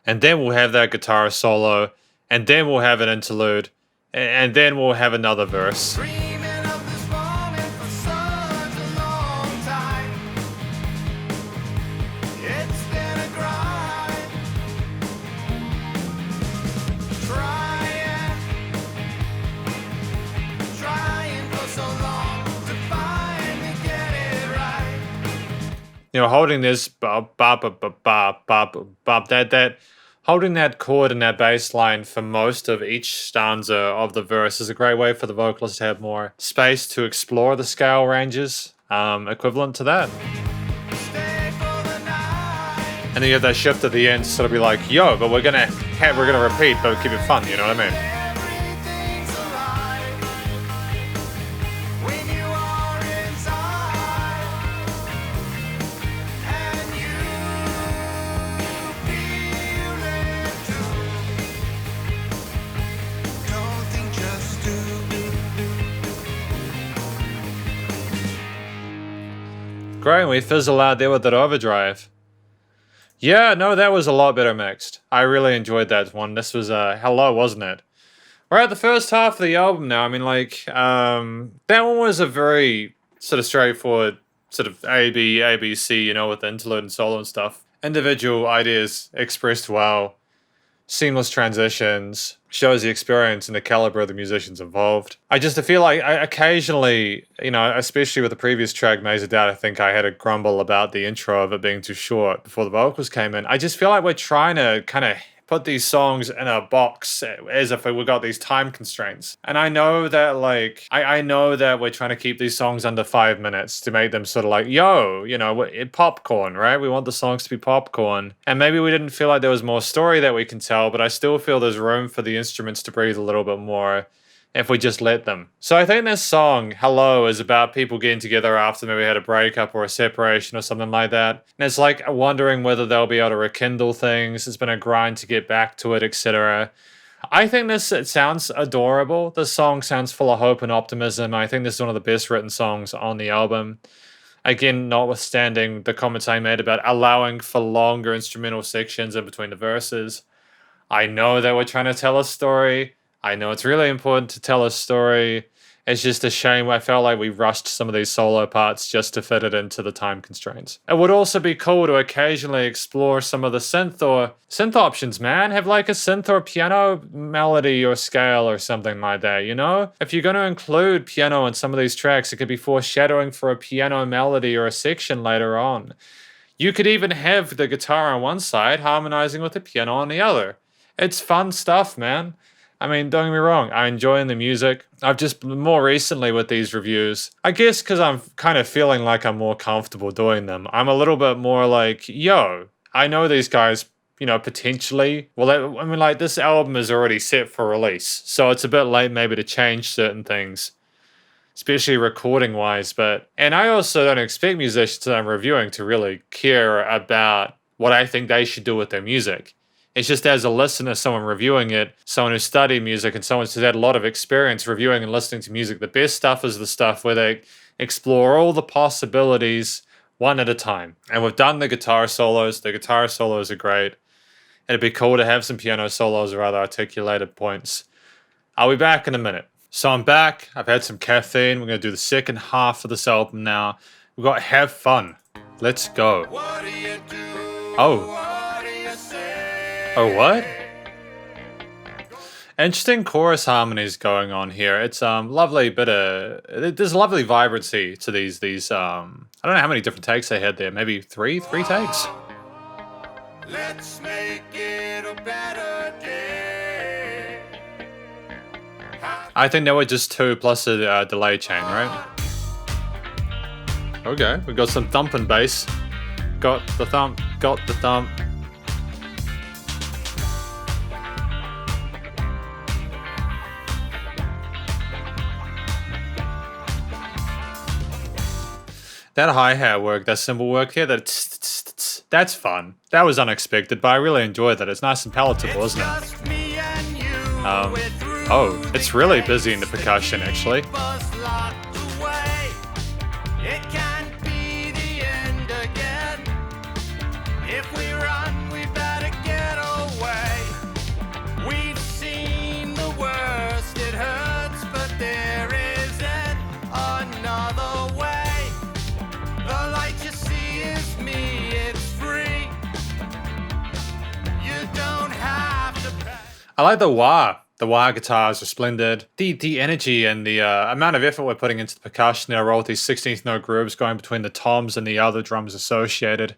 And then we'll have that guitar solo. And then we'll have an interlude. And then we'll have another verse. You know, holding this holding that chord and that bass line for most of each stanza of the verse is a great way for the vocalist to have more space to explore the scale ranges, equivalent to that. And then you have that shift at the end to sort of be like, yo, but we're gonna repeat, but keep it fun, you know what I mean? Great, we fizzle out there with that overdrive. Yeah, no, that was a lot better mixed. I really enjoyed that one. This was Hello, wasn't it? We're at the first half of the album now. I mean, like, that one was a very sort of straightforward sort of A, B, C, you know, with the interlude and solo and stuff. Individual ideas expressed well, seamless transitions, shows the experience and the caliber of the musicians involved. I feel like I occasionally, you know, especially with the previous track, Maze of Doubt, I think I had a grumble about the intro of it being too short before the vocals came in. I just feel like we're trying to kind of put these songs in a box as if we got these time constraints. And I know that, like, I know that we're trying to keep these songs under 5 minutes to make them sort of like, yo, you know, popcorn, right? We want the songs to be popcorn. And maybe we didn't feel like there was more story that we can tell, but I still feel there's room for the instruments to breathe a little bit more if we just let them. So I think this song, Hello, is about people getting together after maybe had a breakup or a separation or something like that. And it's like wondering whether they'll be able to rekindle things. It's been a grind to get back to it, etc. I think it sounds adorable. This song sounds full of hope and optimism. I think this is one of the best written songs on the album. Again, notwithstanding the comments I made about allowing for longer instrumental sections in between the verses. I know that we're trying to tell a story. I know it's really important to tell a story. It's just a shame I felt like we rushed some of these solo parts just to fit it into the time constraints. It would also be cool to occasionally explore some of the synth options, man. Have like a synth or piano melody or scale or something like that, you know? If you're going to include piano in some of these tracks, it could be foreshadowing for a piano melody or a section later on. You could even have the guitar on one side harmonizing with the piano on the other. It's fun stuff, man. I mean, don't get me wrong, I'm enjoying the music. I've just, more recently with these reviews, I guess because I'm kind of feeling like I'm more comfortable doing them, I'm a little bit more like, yo, I know these guys, you know, potentially, well, I mean, like, this album is already set for release, so it's a bit late maybe to change certain things, especially recording-wise, and I also don't expect musicians that I'm reviewing to really care about what I think they should do with their music. It's just as a listener, someone reviewing it, someone who studied music and someone who's had a lot of experience reviewing and listening to music, the best stuff is the stuff where they explore all the possibilities one at a time. And we've done the guitar solos. The guitar solos are great. It'd be cool to have some piano solos or other articulated points. I'll be back in a minute. So I'm back. I've had some caffeine. We're going to do the second half of this album now. We've got Have Fun. Let's go. What do you do? Oh. What do you say? Oh, what? Interesting chorus harmonies going on here. It's lovely bit of, there's lovely vibrancy to these I don't know how many different takes they had there. Maybe three takes. Let's make it a better day. I think there were just two plus a delay chain, right? Okay, we got some thumping bass. Got the thump. That hi-hat work, that cymbal work here, that's fun. That was unexpected, but I really enjoyed that. It's nice and palatable, isn't it? Oh, it's really busy in the percussion, actually. I like the wah. The wah guitars are splendid. The energy and the amount of effort we're putting into the percussion there, roll with these 16th note grooves going between the toms and the other drums associated.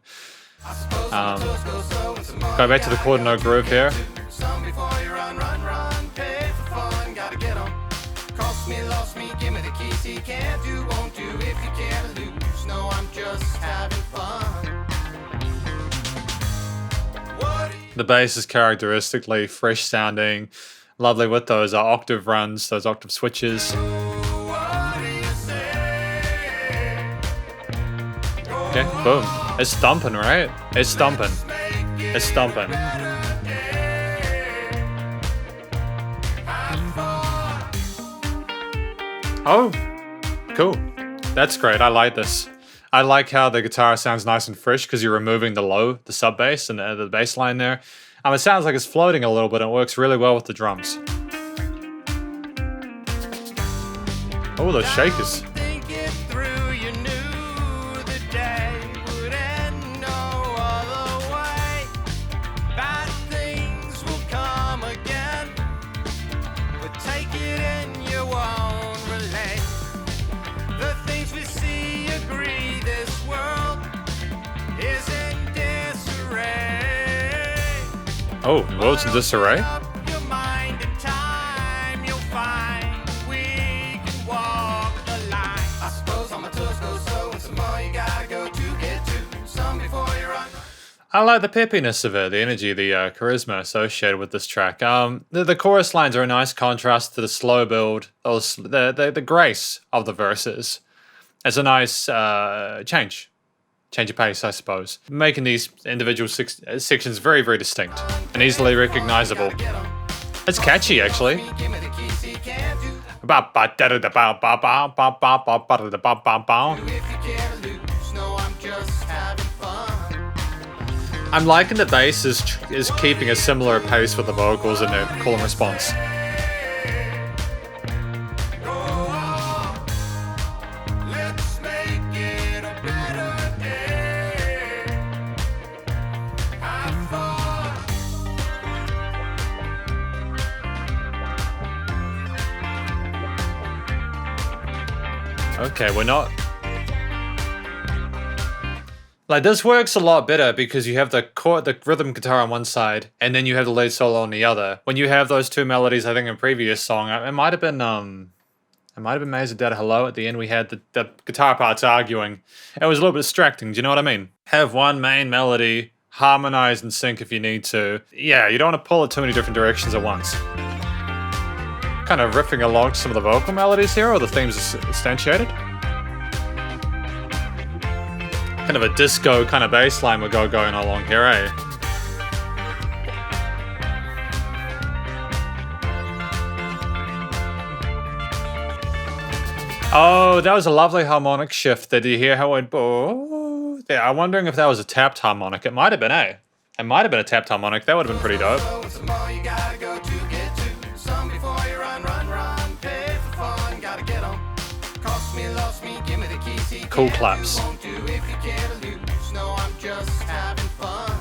Go back to the quarter note groove here. The bass is characteristically fresh sounding, lovely with those octave runs, those octave switches. Okay, boom. It's thumping, right? It's thumping. It's thumping. Oh, cool. That's great. I like this. I like how the guitar sounds nice and fresh because you're removing the low, the sub bass, and the bass line there. It sounds like it's floating a little bit and it works really well with the drums. Oh, those shakers. Think it through, you knew the day would end no other way. Bad things will come again, but take it and you won't relate. The things we see agree, this world is in disarray. Oh, the world's in disarray? Up your mind in time, you'll find we can walk the line. I suppose all my tours go slow, and some more you gotta go to get to. Some before you run. I like the peppiness of it, the energy, the charisma associated with this track. The chorus lines are a nice contrast to the slow build, the grace of the verses. It's a nice change of pace, I suppose, making these individual sections very, very distinct and easily recognizable. It's catchy, actually. Give me the keys, he can't do. If you care to lose, no, I'm just having fun. I'm liking the bass is keeping a similar pace with the vocals and the call and response. Go on, let's make it a better day. Have fun. Okay, we're not... Like, this works a lot better because you have the rhythm guitar on one side, and then you have the lead solo on the other. When you have those two melodies, I think in a previous song, it might have been Maze of Dead Hello at the end. We had the guitar parts arguing. It was a little bit distracting. Do you know what I mean? Have one main melody, harmonize and sync if you need to. Yeah, you don't want to pull it too many different directions at once. Kind of riffing along some of the vocal melodies here, or the themes instantiated. Kind of a disco kind of bass line we're going along here, eh? Oh, that was a lovely harmonic shift. Did you hear how it went? Oh, yeah, I'm wondering if that was a tapped harmonic. It might have been, eh? It might have been a tapped harmonic. That would have been pretty dope. Some more you gotta go to get to. Some before you run. Pay for fun, gotta get on. Cost me, lost me, give me the keys. He Cool can't do, claps. won't do if you care to lose. No, I'm just having fun.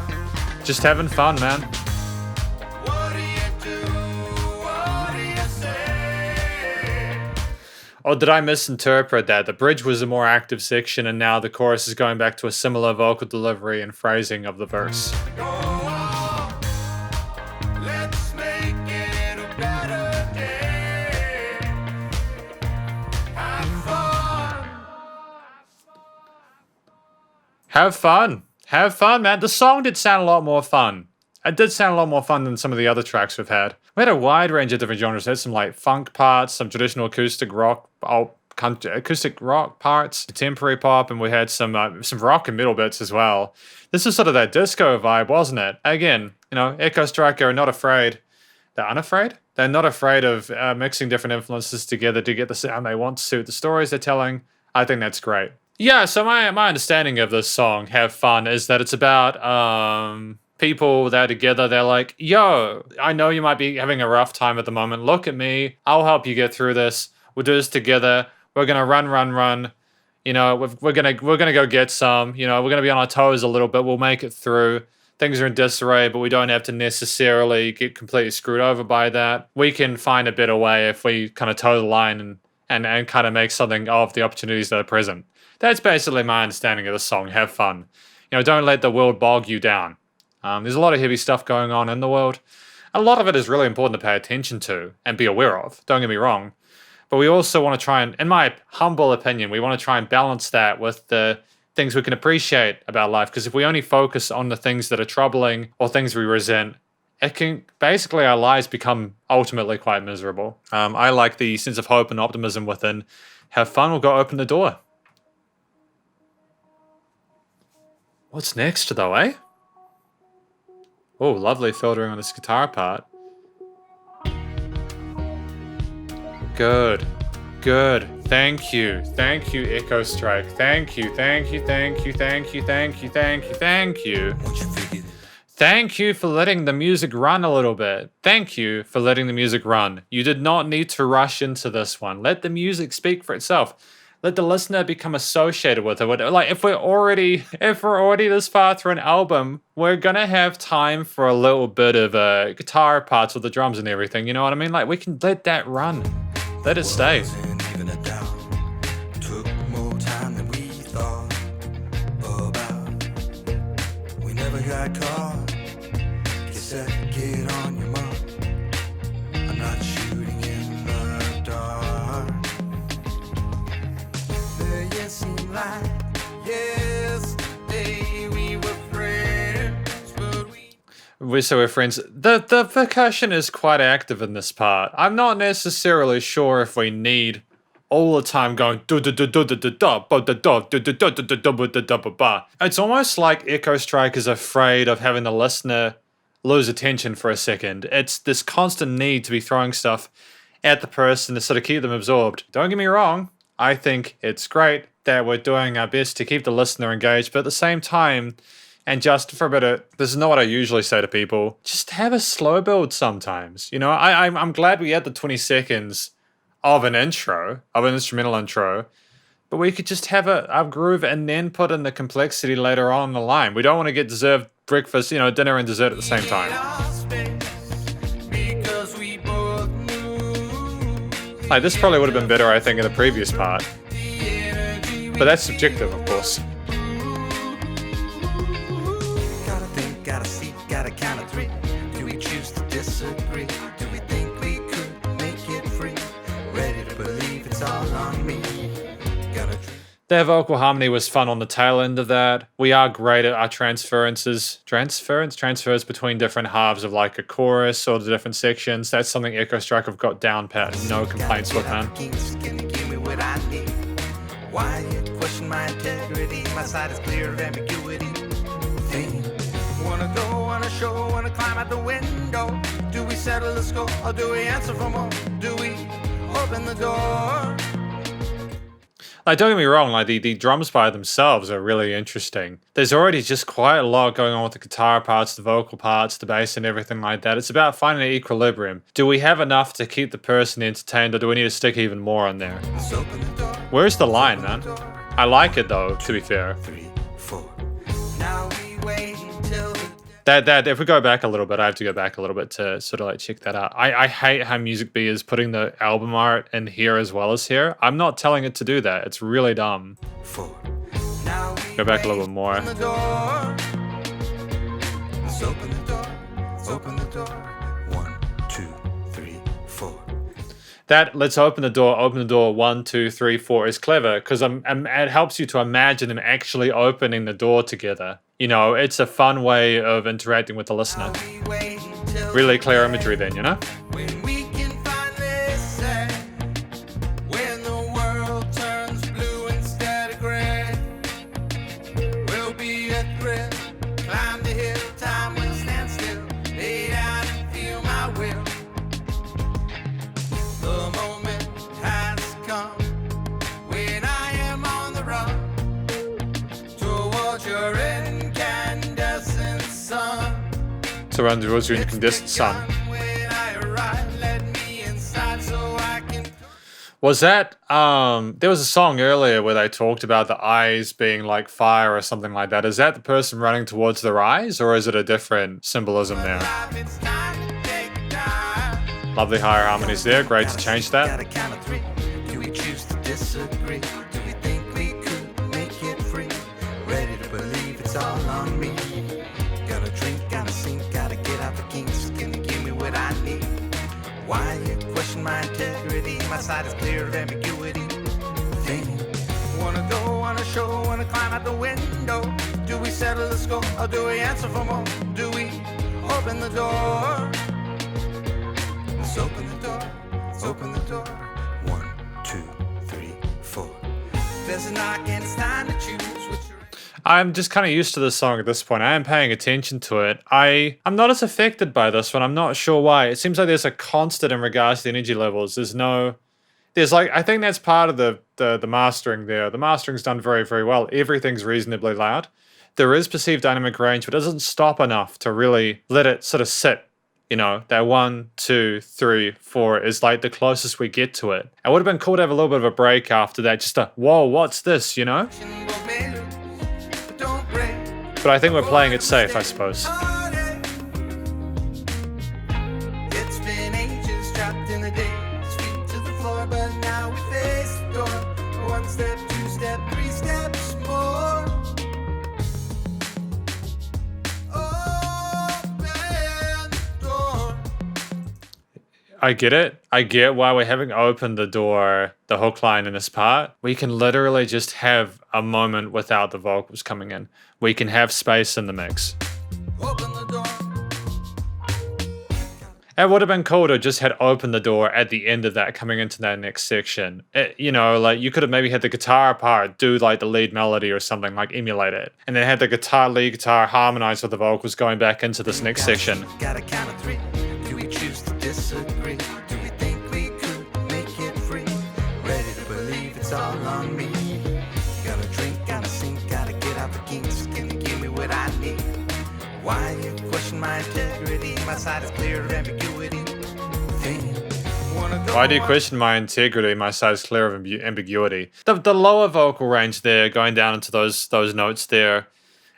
Just having fun, man. What do you do? What do you say? Oh, did I misinterpret that? The bridge was a more active section, and now the chorus is going back to a similar vocal delivery and phrasing of the verse. Go on, let's make it a better day. Have fun. Have fun. Have fun, man. The song did sound a lot more fun. It did sound a lot more fun than some of the other tracks we've had. We had a wide range of different genres. We had some like funk parts, some traditional acoustic rock parts, contemporary pop, and we had some rock and metal bits as well. This is sort of that disco vibe, wasn't it? Again, you know, Echo Strike are not afraid. They're unafraid? They're not afraid of mixing different influences together to get the sound they want to suit the stories they're telling. I think that's great. Yeah, so my understanding of this song, Have Fun, is that it's about people that are together. They're like, yo, I know you might be having a rough time at the moment. Look at me. I'll help you get through this. We'll do this together. We're gonna run. You know, we're gonna go get some. You know, we're gonna be on our toes a little bit. We'll make it through. Things are in disarray, but we don't have to necessarily get completely screwed over by that. We can find a better way if we kind of toe the line and kind of make something of the opportunities that are present. That's basically my understanding of the song, Have Fun. You know, don't let the world bog you down. There's a lot of heavy stuff going on in the world. A lot of it is really important to pay attention to and be aware of. Don't get me wrong. But we also want to try and, in my humble opinion, we want to try and balance that with the things we can appreciate about life. Because if we only focus on the things that are troubling or things we resent, it can basically our lives become ultimately quite miserable. I like the sense of hope and optimism within. Have fun, we'll go open the door. What's next though, eh? Oh, lovely filtering on this guitar part. Good. Thank you, Echo Strike. Thank you. Thank you for letting the music run a little bit. Thank you for letting the music run. You did not need to rush into this one. Let the music speak for itself. Let the listener become associated with it. Like if we're already this far through an album, we're gonna have time for a little bit of guitar parts with the drums and everything. You know what I mean? Like we can let that run. Let it stay. Wasn't even a doubt. Took more time than we thought about. We never got caught. Guess I get on your mark. I'm not shooting in the dark. The years seem like yesterday we were friends, but We're friends. The percussion is quite active in this part. I'm not necessarily sure if we need all the time going do do do do do do da ba da da do do do do do do da da ba ba. It's almost like Echo Strike is afraid of having the listener lose attention for a second. It's this constant need to be throwing stuff at the person to sort of keep them absorbed. Don't get me wrong, I think it's great that we're doing our best to keep the listener engaged, but at the same time, and just for a bit of, this is not what I usually say to people, just have a slow build sometimes. You know, I'm glad we had the 20 seconds of an intro, of an instrumental intro, but we could just have a groove and then put in the complexity later on the line. We don't want to get dessert breakfast, you know, dinner and dessert at the same time. Like, this probably would have been better, I think, in the previous part. But that's subjective, of course. gotta think, gotta see, gotta count of three. Do we choose to disagree? Do we think we could make it free? Ready to believe it's all on me. Gotta dream. Their vocal harmony was fun on the tail end of that. We are great at our transfers between different halves of like a chorus or the different sections. That's something Echo Strike have got down pat. No complaints with, man. Can you give me what I need? Why you question my integrity? My side is clear of ambiguity. Thing. Wanna go on a show, wanna climb out the window. Do we settle the score or do we answer for more? Do we open the door? Like, don't get me wrong, like the drums by themselves are really interesting. There's already just quite a lot going on with the guitar parts, the vocal parts, the bass and everything like that. It's about finding an equilibrium. Do we have enough to keep the person entertained or do we need to stick even more in there? Let's open the door. Where's the line, man? I like it though, to be fair. 3, 4. Now we wait until the That if we go back a little bit, I have to go back a little bit to sort of like check that out. I hate how Music B is putting the album art in here as well as here. I'm not telling it to do that. It's really dumb. 4. Now we Go back a little bit more. open the door. Let's open the door. Open the door. 1, 2, 3, 4. That let's open the door, 1, 2, 3, 4 is clever because it helps you to imagine them actually opening the door together. You know, it's a fun way of interacting with the listener. We wait until Really clear imagery then, you know? when we can finally say when the world turns blue instead of gray. We'll be a thrill, climb the hill, time will stand still, lay down and feel my will. The moment has come when I am on the run towards your incandescent sun. To run towards your incandescent sun. When I arrive, let me inside so I can. Was that there was a song earlier where they talked about the eyes being like fire or something like that. Is that the person running towards their eyes or is it a different symbolism there? It's time to take a dive. Lovely higher harmonies there. Great to change that. Gotta count of 3. Do we choose to disagree? Do we think we could make it free? Ready to believe it's all on me. Gotta drink, gotta sink, gotta get out the kinks. Can you give me what I need? Why you question my integrity? My side is clear of ambiguity. Thing. Wanna go on a show, wanna climb out the window. Do we settle the score or do we answer for more? Do we open the door? Let's open the door. Open the door. 1, 2, 3, 4. There's a knock and it's time to choose which. I'm just kind of used to this song at this point. I am paying attention to it. I'm not as affected by this one. I'm not sure why. It seems like there's a constant in regards to the energy levels. There's like, I think that's part of the mastering there. The mastering's done very, very well. Everything's reasonably loud. there is perceived dynamic range, but it doesn't stop enough to really let it sort of sit. You know, that 1, 2, 3, 4 is like the closest we get to it. It would have been cool to have a little bit of a break after that, just a, whoa, what's this, you know? But I think we're playing it safe, I suppose. It's been ages trapped in the days, feet to the floor, but now we face the door. 1 step, 2 step, 3 steps more. I get it. I get why we're having opened the door, the hook line in this part. We can literally just have a moment without the vocals coming in. We can have space in the mix. Open the door. It would have been cool to just had opened the door at the end of that coming into that next section. You know, like you could have maybe had the guitar part do like the lead melody or something, like emulate it. And then had the lead guitar harmonize with the vocals going back into this next section. Gotta count of 3. Do we choose to disagree? Do we think we could make it free? Ready to believe it's all on me. Gotta drink, gotta sing, gotta get out the kinks. Can you give me what I need? Why you question my integrity? My side is clear of ambiguity. Why do you question my integrity? My side is clear of ambiguity. The lower vocal range there, going down into those notes there,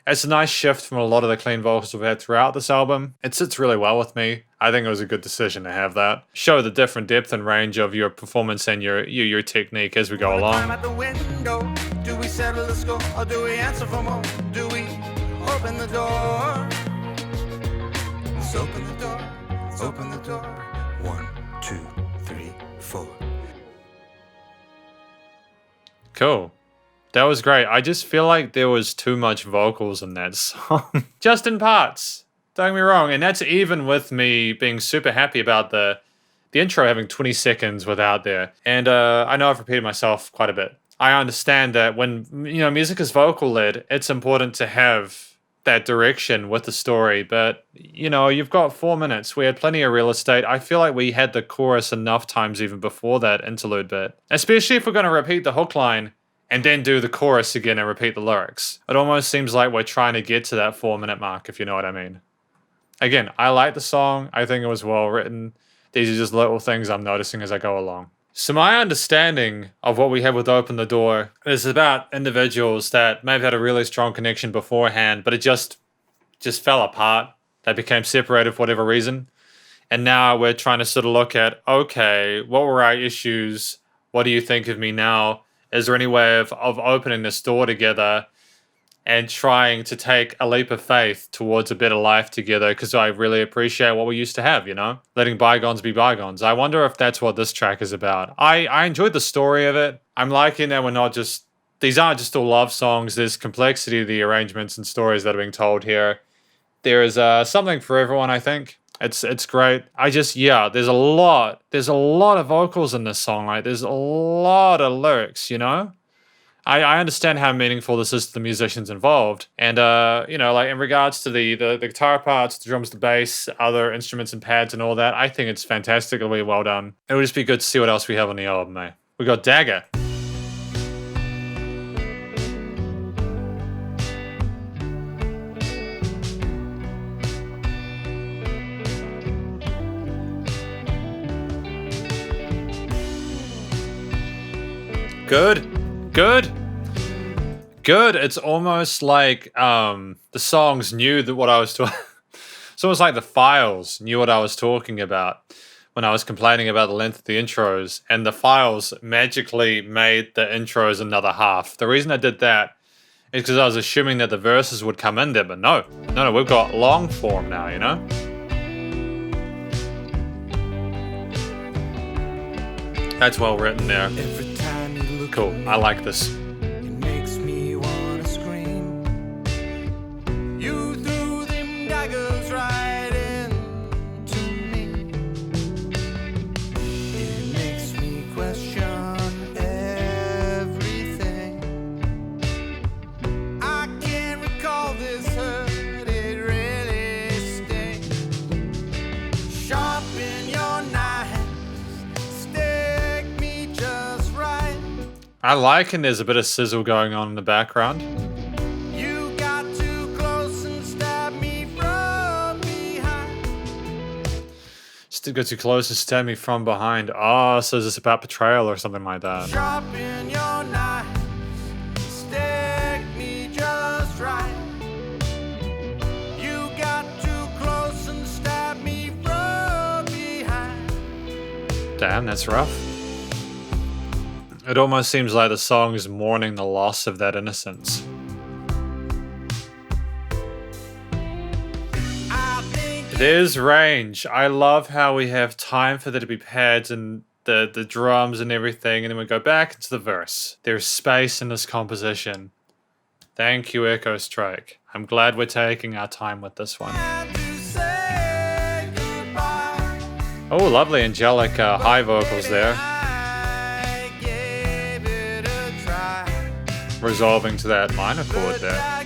it's a nice shift from a lot of the clean vocals we've had throughout this album. It sits really well with me. I think it was a good decision to have that. Show the different depth and range of your performance and your technique as we go along. At the window. Do we settle the score or do we answer for more? Do we open the door? Let's open the door. Let's open the door. 1, 2, 3, 4. Cool. That was great. I just feel like there was too much vocals in that song. Just in parts. Don't get me wrong. And that's even with me being super happy about the intro having 20 seconds without there. And I know I've repeated myself quite a bit. I understand that when, you know, music is vocal led, it's important to have that direction with the story. But, you know, you've got 4 minutes. We had plenty of real estate. I feel like we had the chorus enough times even before that interlude bit. Especially if we're going to repeat the hook line and then do the chorus again and repeat the lyrics. It almost seems like we're trying to get to that 4-minute mark, if you know what I mean. Again, I like the song. I think it was well written. These are just little things I'm noticing as I go along. So my understanding of what we have with Open the Door is about individuals that may have had a really strong connection beforehand, but it just fell apart. They became separated for whatever reason. And now we're trying to sort of look at, okay, what were our issues? What do you think of me now? Is there any way of opening this door together and trying to take a leap of faith towards a better life together? Because I really appreciate what we used to have, you know? Letting bygones be bygones. I wonder if that's what this track is about. I enjoyed the story of it. I'm liking that we're not just... These aren't just all love songs. There's complexity to the arrangements and stories that are being told here. There is something for everyone, I think. It's great. there's a lot of vocals in this song. Like, there's a lot of lyrics, you know? I understand how meaningful this is to the musicians involved. And, you know, like in regards to the guitar parts, the drums, the bass, other instruments and pads and all that, I think it's fantastically well done. It would just be good to see what else we have on the album, eh? We got Dagger. Good. It's almost like the songs knew that what I was talking. It's almost like the files knew what I was talking about when I was complaining about the length of the intros, and the files magically made the intros another half. The reason I did that is because I was assuming that the verses would come in there, but no, we've got long form now, you know? That's well written there. Cool, I like this. It makes me wanna scream. You threw them daggers right into me. It makes me question everything. I can't recall this hurt, it really stings. Sharpen your knife. I like, and there's a bit of sizzle going on in the background. You got to Still got too close to stab me from behind. Oh, so is this about betrayal or something like that? Sharpen your knife, stick me just right. You got too close and stabbed me from behind. Damn, that's rough. It almost seems like the song is mourning the loss of that innocence. There's range. I love how we have time for there to be pads and the drums and everything, and then we go back into the verse. There's space in this composition. Thank you, Echo Strike. I'm glad we're taking our time with this one. Oh, lovely angelic high vocals there. Resolving to that minor chord there.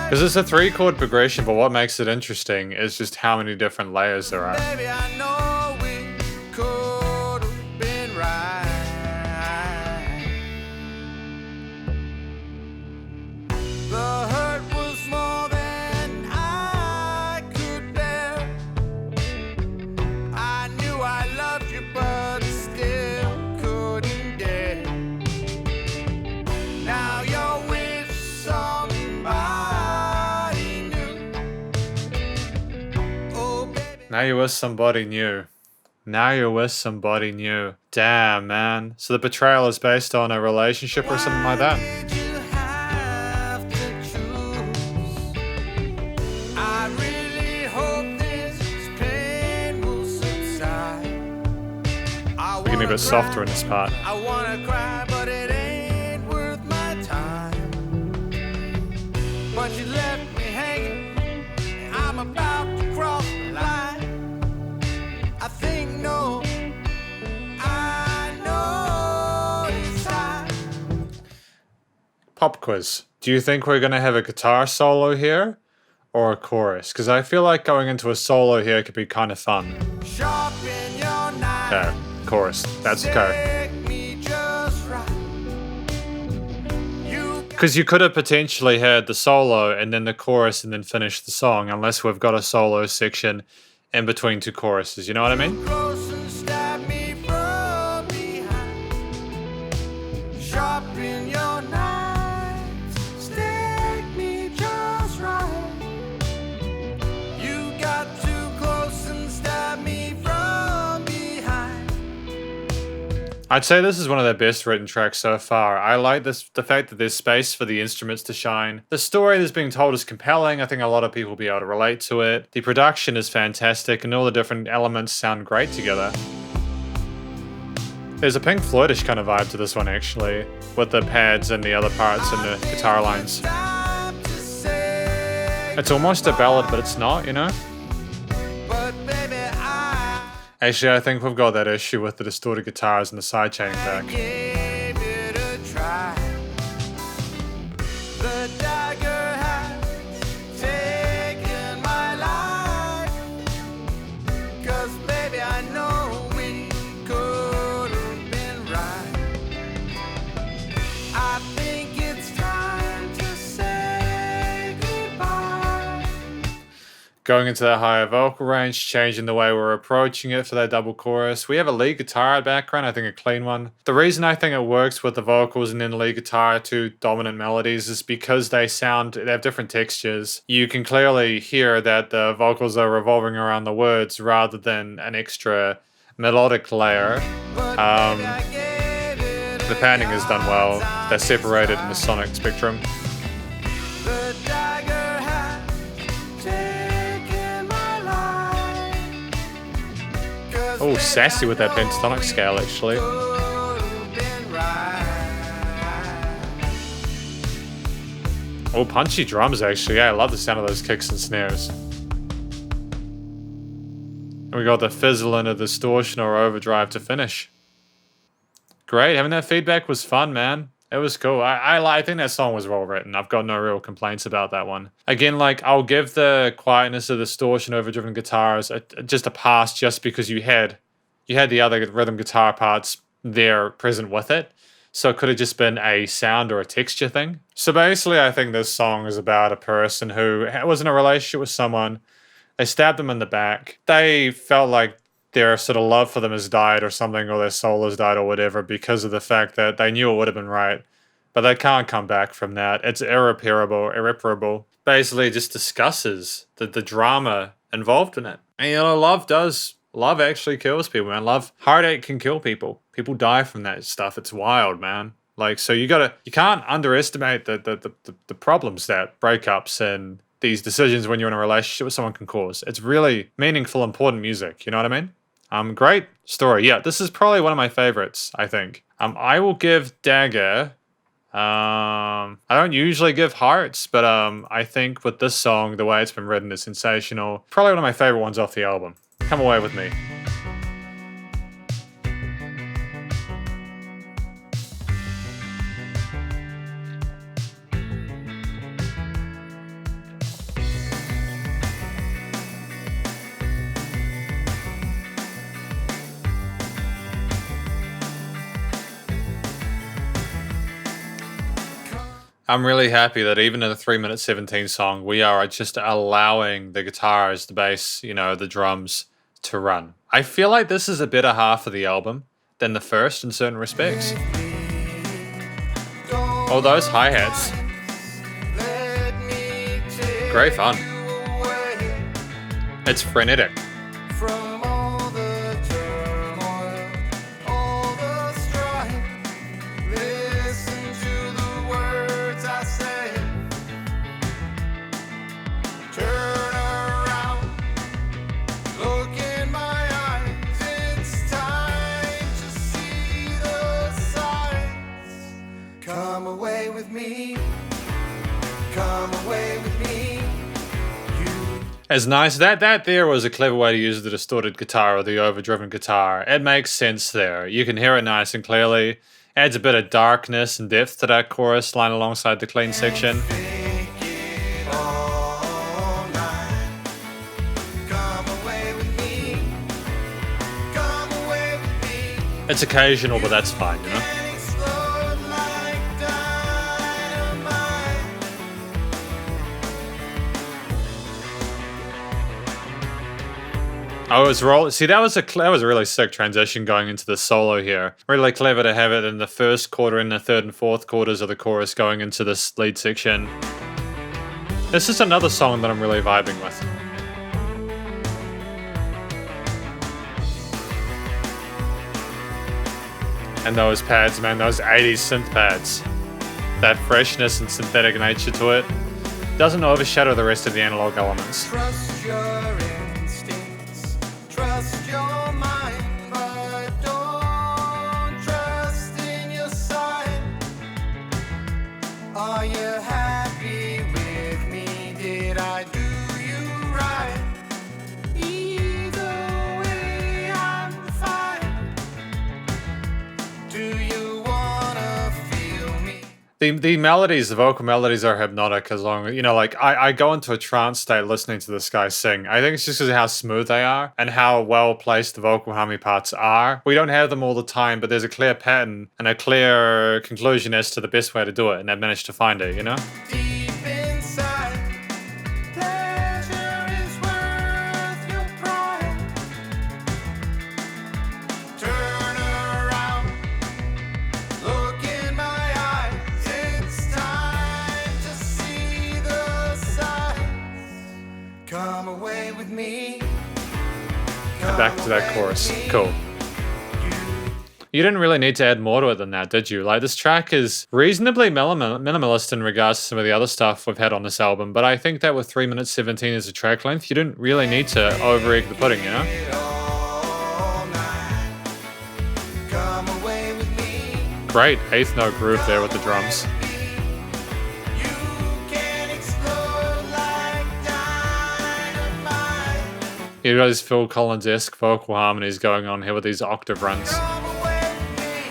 Because it's a 3-chord progression, but what makes it interesting is just how many different layers there are. Baby, I know we could have been right. The hurt was more than I could bear. I knew I loved you, but still couldn't dare. Now you're with somebody. Now you're with somebody new. Now you're with somebody new. Damn, man. So the betrayal is based on a relationship or something like that? We're getting a bit softer in this part. I wanna cry, but it ain't worth my time. But you left me hanging. I'm about to cross the line. I think no, I know it's time. Pop quiz. Do you think we're going to have a guitar solo here or a chorus? Because I feel like going into a solo here could be kind of fun. Sharpen your knife. Yeah, chorus. That's okay. Stick me just right. Because you could have potentially had the solo and then the chorus and then finish the song, unless we've got a solo section in between two choruses. You know what I mean? Close and stab me from behind. Sharpen your knife. Stick me just right. You got too close and stabbed me from behind. I'd say this is one of their best written tracks so far. I like the fact that there's space for the instruments to shine. The story that's being told is compelling. I think a lot of people will be able to relate to it. The production is fantastic and all the different elements sound great together. There's a Pink Floydish kind of vibe to this one actually, with the pads and the other parts and the guitar lines. It's almost a ballad, but it's not, you know? But baby, Actually, I think we've got that issue with the distorted guitars and the sidechaining back. gave it a try. The dagger has taken my life. 'Cause baby, I know we could have been right. I think it's time to say goodbye. Going into that higher vocal range, changing the way we're approaching it for that double chorus. We have a lead guitar background, I think a clean one. The reason I think it works with the vocals and then the lead guitar, two dominant melodies, is because they have different textures. You can clearly hear that the vocals are revolving around the words rather than an extra melodic layer. The panning is done well. They're separated in the sonic spectrum. The dagger has taken my life. 'Cause Oh, sassy with that pentatonic scale actually. could have been right. Oh, punchy drums actually. Yeah, I love the sound of those kicks and snares. And we got the fizzle and a distortion or overdrive to finish. Great, having that feedback was fun, man. It was cool. I think that song was well written. I've got no real complaints about that one. Again, like, I'll give the quietness of the distortion, overdriven guitars just a pass, just because you had the other rhythm guitar parts there present with it. So it could have just been a sound or a texture thing. So basically, I think this song is about a person who was in a relationship with someone, They stabbed them in the back. They felt like their sort of love for them has died or something, or their soul has died or whatever, because of the fact that they knew it would have been right. But they can't come back from that. It's irreparable. Basically just discusses the drama involved in it. And you know, love actually kills people, man. Heartache can kill people. People die from that stuff. It's wild, man. Like, so you can't underestimate the problems that breakups and these decisions when you're in a relationship with someone can cause. It's really meaningful, important music. You know what I mean? Great story. Yeah, this is probably one of my favorites, I think. I will give Dagger, I don't usually give hearts, but I think with this song, the way it's been written is sensational. Probably one of my favorite ones off the album. Come away with me. I'm really happy that even in a 3 minute 17 song, we are just allowing the guitars, the bass, you know, the drums to run. I feel like this is a better half of the album than the first in certain respects. Oh, those hi-hats. Great fun. It's frenetic. As nice. That there was a clever way to use the distorted guitar or the overdriven guitar. It makes sense there. You can hear it nice and clearly. Adds a bit of darkness and depth to that chorus line alongside the clean section. It's occasional, but that's fine, you know? I was See, that was a really sick transition going into the solo here. Really clever to have it in the first quarter and the third and fourth quarters of the chorus going into this lead section. This is another song that I'm really vibing with. And those pads, man, those 80s synth pads. That freshness and synthetic nature to it doesn't overshadow the rest of the analog elements. Trust your instincts, trust your mind, but don't trust in your sight. Are you happy with me? Did I do you right? Either way, I'm fine. Do you wanna feel me? The melodies, the vocal melodies are hypnotic as long, you know, like I go into a trance state listening to this guy sing. I think it's just because of how smooth they are and how well placed the vocal harmony parts are. We don't have them all the time, but there's a clear pattern and a clear conclusion as to the best way to do it, and I've managed to find it, you know? Deep inside, pleasure is worth your pride. Turn around, look in my eyes. It's time to see the signs. Come away with me. And back to that chorus. Cool. You didn't really need to add more to it than that, did you? Like, this track is reasonably minimalist in regards to some of the other stuff we've had on this album, but I think that with 3 minutes 17 as a track length, you didn't really need to over-egg the pudding, you know? All night. Come away with me. Great eighth note groove there with the drums. You can explode like dynamite. You got these Phil Collins-esque vocal harmonies going on here with these octave runs. Come away with me.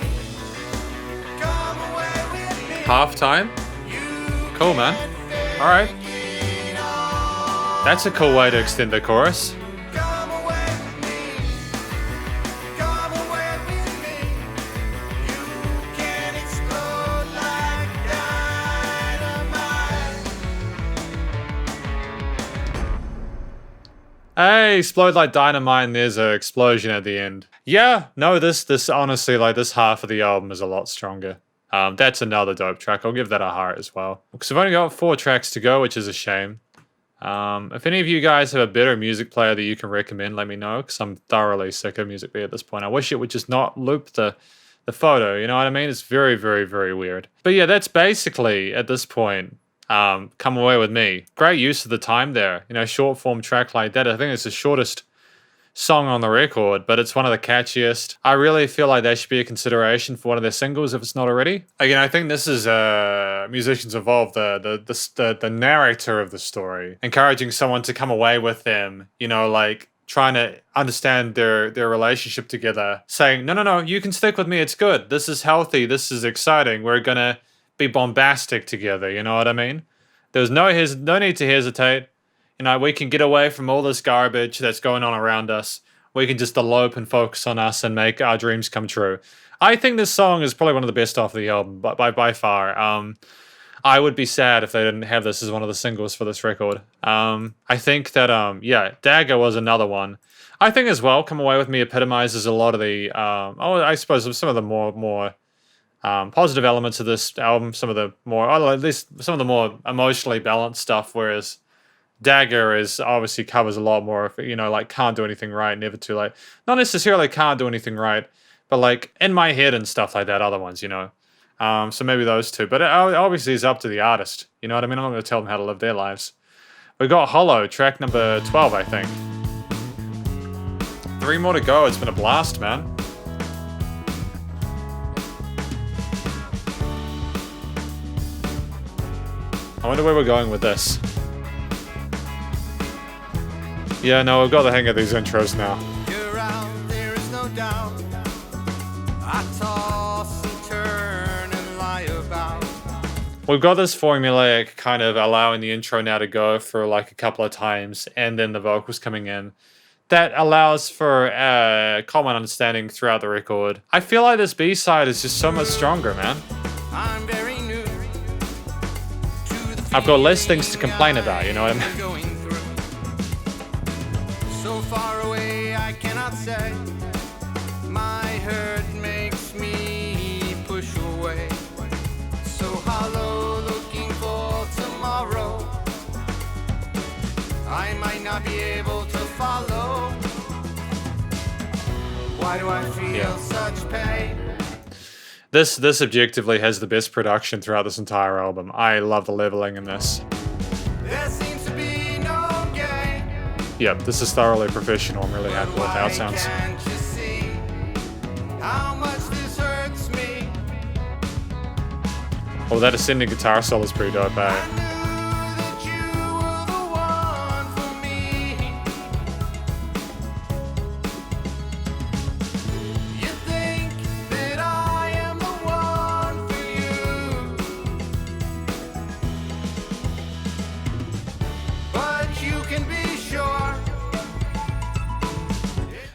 Come away with me. Halftime? You Cool, man. Alright. That's a cool way to extend the chorus. come away with me. Come away with me. You can explode like dynamite. Hey, explode like dynamite and there's an explosion at the end. Yeah, no, this honestly, like this half of the album is a lot stronger. That's another dope track. I'll give that a heart as well. Because I've only got 4 tracks to go, which is a shame. If any of you guys have a better music player that you can recommend, let me know, because I'm thoroughly sick of Music Bee at this point. I wish it would just not loop the photo, you know what I mean? It's very, very, very weird. But yeah, that's basically, at this point, Come Away With Me. Great use of the time there. You know, short form track like that. I think it's the shortest song on the record, but it's one of the catchiest. I really feel like that should be a consideration for one of their singles if it's not already. Again, I think this is Musicians Evolve, the narrator of the story, encouraging someone to come away with them, you know, like trying to understand their relationship together, saying, no, you can stick with me, it's good. This is healthy, this is exciting, we're gonna be bombastic together, you know what I mean? There's no need to hesitate. You know, we can get away from all this garbage that's going on around us. We can just elope and focus on us and make our dreams come true. I think this song is probably one of the best off the album, by far. I would be sad if they didn't have this as one of the singles for this record. I think that, yeah, Dagger was another one. I think as well, Come Away With Me epitomizes a lot of the, I suppose some of the more positive elements of this album, some of the more, at least some of the more emotionally balanced stuff, whereas Dagger is obviously covers a lot more of, you know, like Can't Do Anything Right, Never Too Late. Not necessarily Can't Do Anything Right, but like In My Head and stuff like that, other ones, you know. So maybe those two. But it obviously is up to the artist. You know what I mean? I'm not going to tell them how to live their lives. We got Hollow, track number 12, I think. 3 more to go. It's been a blast, man. I wonder where we're going with this. Yeah, no, I've got the hang of these intros now. You're out, there is no doubt. I toss and turn and lie about. We've got this formulaic kind of allowing the intro now to go for like a couple of times and then the vocals coming in. That allows for common understanding throughout the record. I feel like this B-side is just so much stronger, man. I'm very new to the I've got less things to complain about, you know what I mean? going through. So far away I cannot say. My hurt makes me push away. So hollow, looking for tomorrow. I might not be able to follow. Why do I feel such pain? This objectively has the best production throughout this entire album. I love the leveling in this. There seems to be no gain. Yep, this is thoroughly professional. I'm really happy with how it sounds. Can't you see how much this hurts me? Oh, that ascending guitar solo is pretty dope, I eh? knew that you were the one for me. You think that I am the one for you, but you can be sure.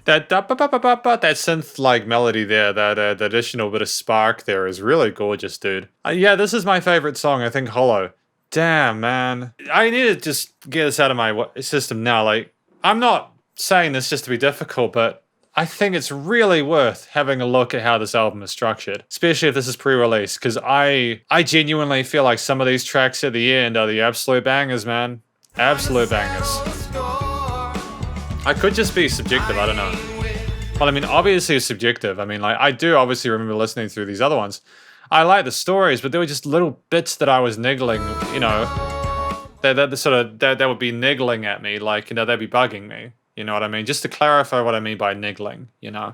That synth like melody there, that additional bit of spark there is really gorgeous, dude. Yeah, this is my favorite song. I think Hollow. Damn, man. I need to just get this out of my system now. Like, I'm not saying this just to be difficult, but I think it's really worth having a look at how this album is structured, especially if this is pre-release, because I genuinely feel like some of these tracks at the end are the absolute bangers, man. Absolute bangers. I could just be subjective, I don't know. Well, I mean, obviously it's subjective. I mean, like, I do obviously remember listening through these other ones. I like the stories, but there were just little bits that I was niggling, you know, that would be niggling at me, like, you know, they'd be bugging me. You know what I mean? Just to clarify what I mean by niggling, you know.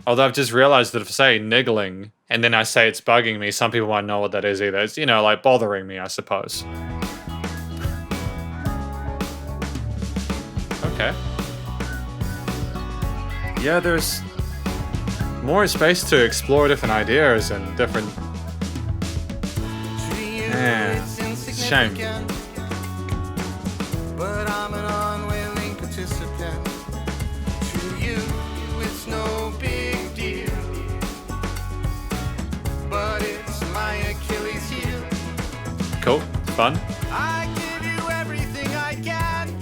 Although I've just realized that if I say niggling and then I say it's bugging me, some people won't know what that is either. It's, you know, like bothering me, I suppose. Okay. Yeah, there's more space to explore different ideas and different... Man, it's a shame. But I'm an unwilling participant. To you, it's no big deal. But fun. I give you everything I can.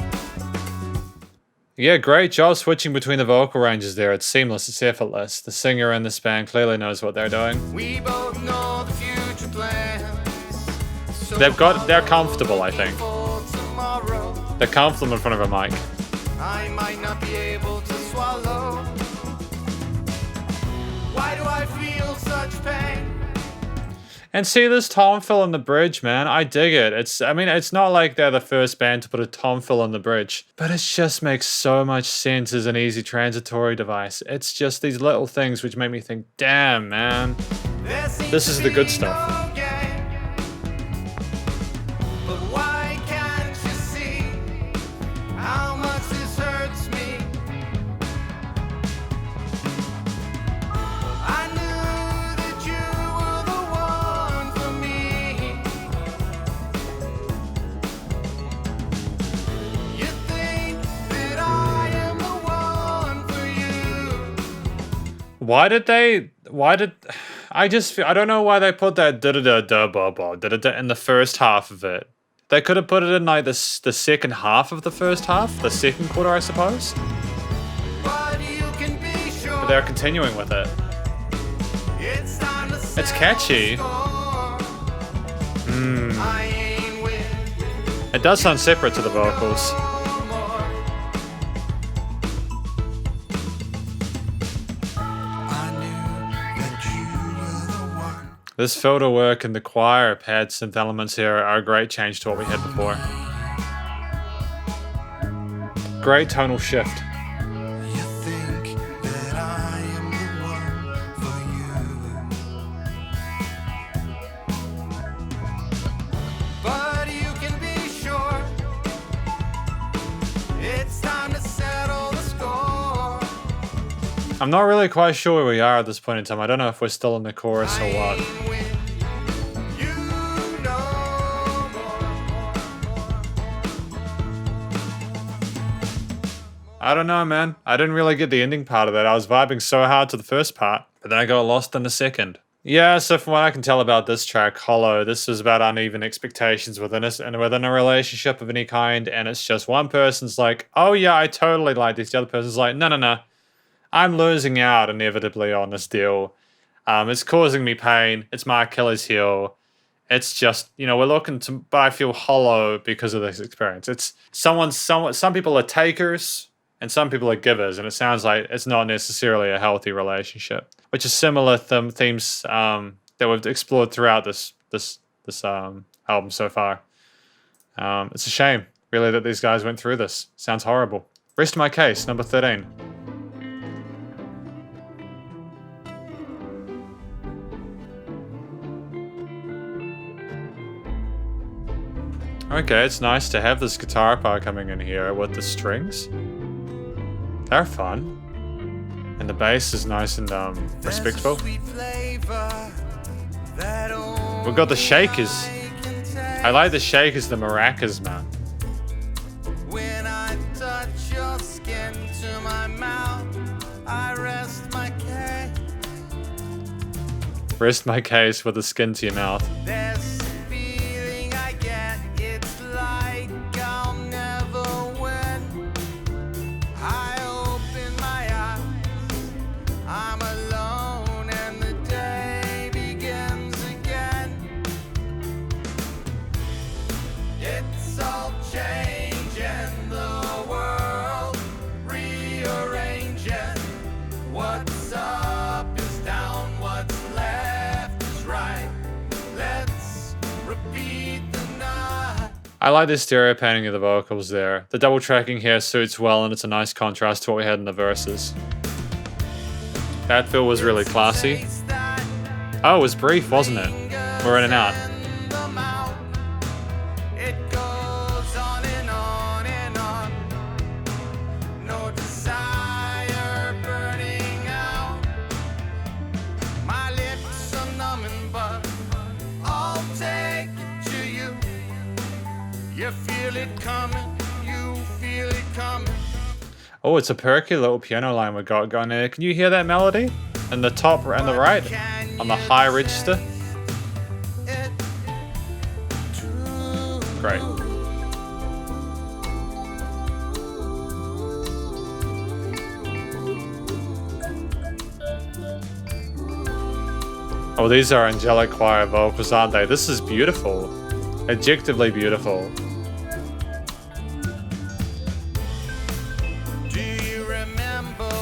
Yeah, great job switching between the vocal ranges there. It's seamless, it's effortless. The singer in this band clearly knows what they're doing. We both know the future plans. So They're comfortable, I think. for tomorrow, They're comfortable in front of a mic. I might not be able to swallow. Why do I feel such pain? And see this tom fill in the bridge, man. I dig it. It's not like they're the first band to put a tom fill in the bridge, but it just makes so much sense as an easy transitory device. It's just these little things which make me think, damn, man. There seems This to is the good be stuff. no gain. But why can't you see how much this hurts me? I knew that you were the one for me. You think that I am the one for you. I don't know why they put that da-da-da-da-ba-ba, da-da-da in the first half of it. They could have put it in like the second half of the first half, the second quarter, I suppose. But you can be sure But they're continuing with it. it's time to It's catchy. I ain't with It does sound separate to the vocals. no more. I knew that you were the one. This filter work and the choir pad synth elements here are a great change to what we had before. Great tonal shift. You think that I am the one for you. But you can be sure it's time to settle the score. I'm not really quite sure where we are at this point in time. I don't know if we're still in the chorus or I what. ain't with you no more. I don't know, man. I didn't really get the ending part of that. I was vibing so hard to the first part, but then I got lost in the second. Yeah, so from what I can tell about this track, Hollow, this is about uneven expectations within a relationship of any kind, and it's just one person's like, oh yeah, I totally like this. The other person's like, no. I'm losing out inevitably on this deal. It's causing me pain. It's my Achilles heel. It's just, we're looking to, but I feel hollow because of this experience. It's some people are takers and some people are givers, and it sounds like it's not necessarily a healthy relationship, which is similar themes that we've explored throughout this album so far. It's a shame, really, that these guys went through this. Sounds horrible. Rest my case, number 13. Okay, it's nice to have this guitar part coming in here with the strings. They're fun. And the bass is nice and respectful. We've got the shakers. I like the shakers, the maracas, man. When I touch your skin to my mouth, I rest my case. Rest my case with the skin to your mouth. There's a feeling I get, it's like I'll never win. I open my eyes, I'm alone and the day begins again. It's all changing, the world rearranging. What's up is down, what's left is right. Let's repeat the night. I like the stereo painting of the vocals there. The double tracking here suits well, and it's a nice contrast to what we had in the verses. That feel was really classy. Oh, it was brief, wasn't it? We're in and out. It goes on and on and on. No desire burning out. My lips are numbing, but I'll take it to you. You feel it coming, you feel it coming. Oh, it's a perky little piano line we got going there. Can you hear that melody? In the top and the right, on the high register. It to great. Oh, these are angelic choir vocals, aren't they? This is beautiful. Objectively beautiful.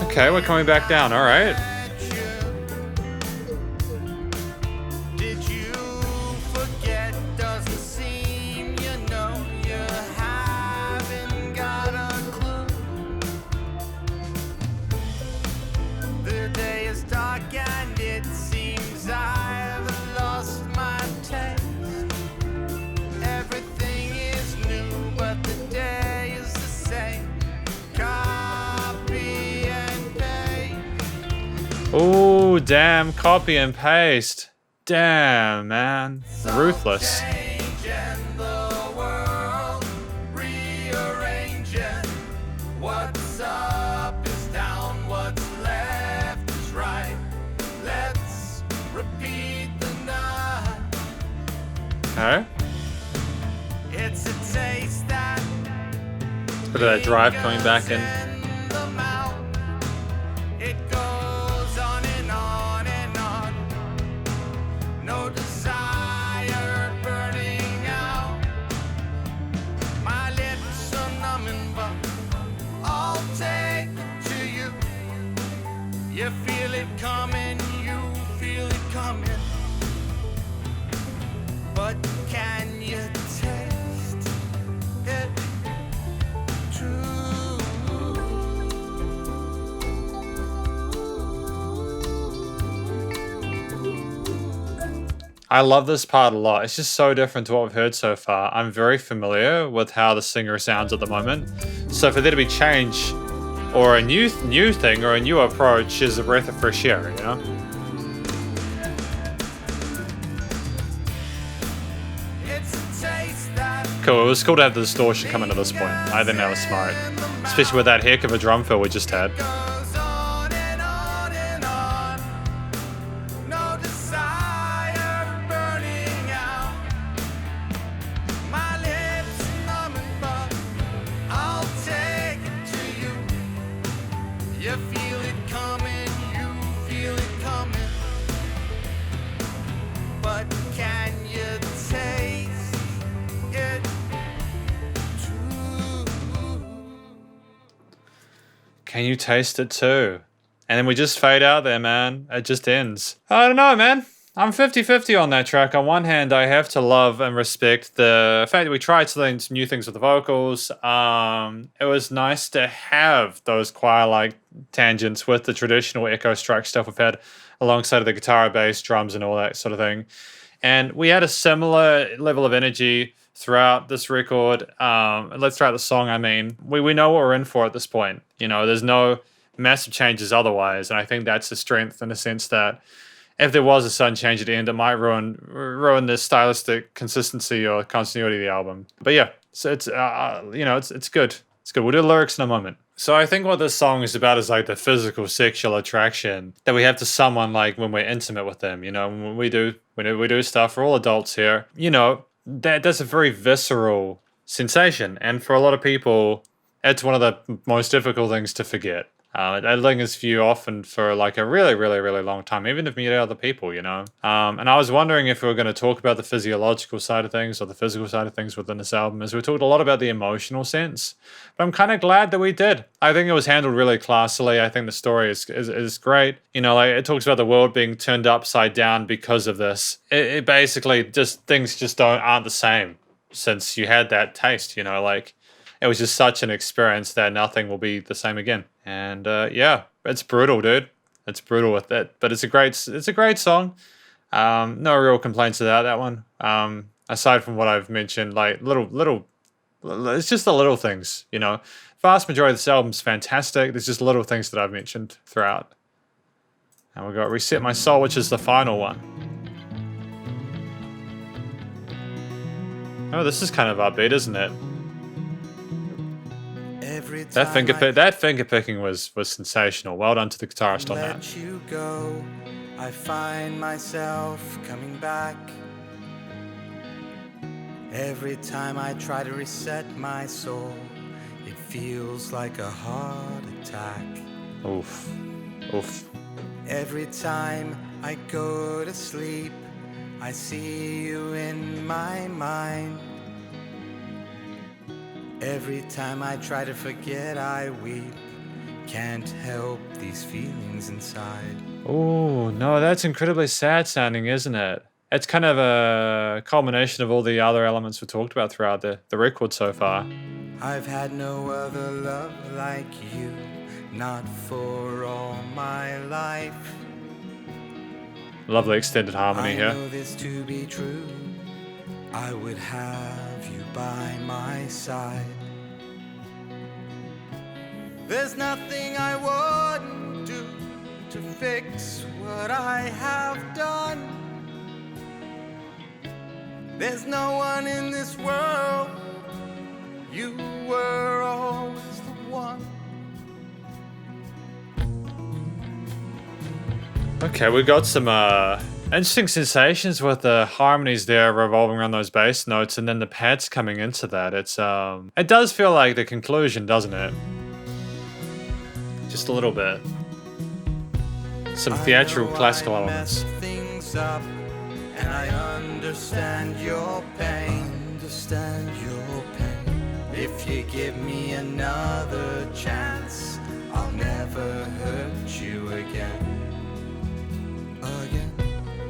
Okay, we're coming back down, alright. Oh, damn, copy and paste. Damn, man. Ruthless. What's up is down, what's left is right. Let's repeat the night. Okay. It's a taste that Bit of that drive coming back in. it goes on and on and on. No desire burning out. My lips are numbing, but I'll take it to you. You feel it coming, you feel it coming. But can you taste it too? I love this part a lot. It's just so different to what we've heard so far. I'm very familiar with how the singer sounds at the moment. So for there to be change or a new thing or a new approach is a breath of fresh air, you know? It's a taste that Cool, it was cool to have the distortion come into this point. I think that was smart. Especially with that heck of a drum fill we just had. goes on and on and on. No desire burning out. My lips numbing, but I'll take it to you. You feel it coming, you feel it coming. But can you taste it too? Can you taste it too? And then we just fade out there, man. It just ends. I don't know, man. I'm 50-50 on that track. On one hand, I have to love and respect the fact that we tried some new things with the vocals. It was nice to have those choir-like tangents with the traditional echo strike stuff we've had alongside of the guitar, bass, drums, and all that sort of thing. And we had a similar level of energy throughout this record. Throughout the song, I mean. We know what we're in for at this point. You know, there's no massive changes otherwise. And I think that's the strength in the sense that if there was a sudden change at the end, it might ruin the stylistic consistency or continuity of the album. But yeah, so it's it's good. It's good. We'll do lyrics in a moment. So I think what this song is about is like the physical sexual attraction that we have to someone like when we're intimate with them. You know, when we do stuff. We're all adults here. You know, that's a very visceral sensation, and for a lot of people, it's one of the most difficult things to forget. It lingers for you often for like a really, really, really long time, even if you meet other people, you know. And I was wondering if we were going to talk about the physiological side of things or the physical side of things within this album, as we talked a lot about the emotional sense. But I'm kind of glad that we did. I think it was handled really classily. I think the story is great. You know, like it talks about the world being turned upside down because of this. It basically just things just aren't the same since you had that taste. You know, like it was just such an experience that nothing will be the same again. And yeah, it's brutal, dude. It's brutal with it, but it's a great song. No real complaints about that one. Aside from what I've mentioned, like little, it's just the little things, you know. Vast majority of this album's fantastic. There's just little things that I've mentioned throughout. And we've got Reset My Soul, which is the final one. Oh, this is kind of upbeat, isn't it? That finger picking was sensational. Well done to the guitarist on that. Let you go, I find myself coming back. Every time I try to reset my soul, it feels like a heart attack. Oof. Oof. Every time I go to sleep, I see you in my mind. Every time I try to forget, I weep. Can't help these feelings inside. Oh, no, that's incredibly sad sounding, isn't it? It's kind of a culmination of all the other elements we talked about throughout the record so far. I've had no other love like you, not for all my life. Lovely extended harmony I here. know this to be true. I would have you by my side. There's nothing I wouldn't do to fix what I have done. There's no one in this world. You were always the one. Okay, we got some interesting sensations with the harmonies there revolving around those bass notes, and then the pads coming into that. It does feel like the conclusion, doesn't it? Just a little bit. Some theatrical classical elements. Things up, and I understand your pain. If you give me another chance, I'll never hurt you again.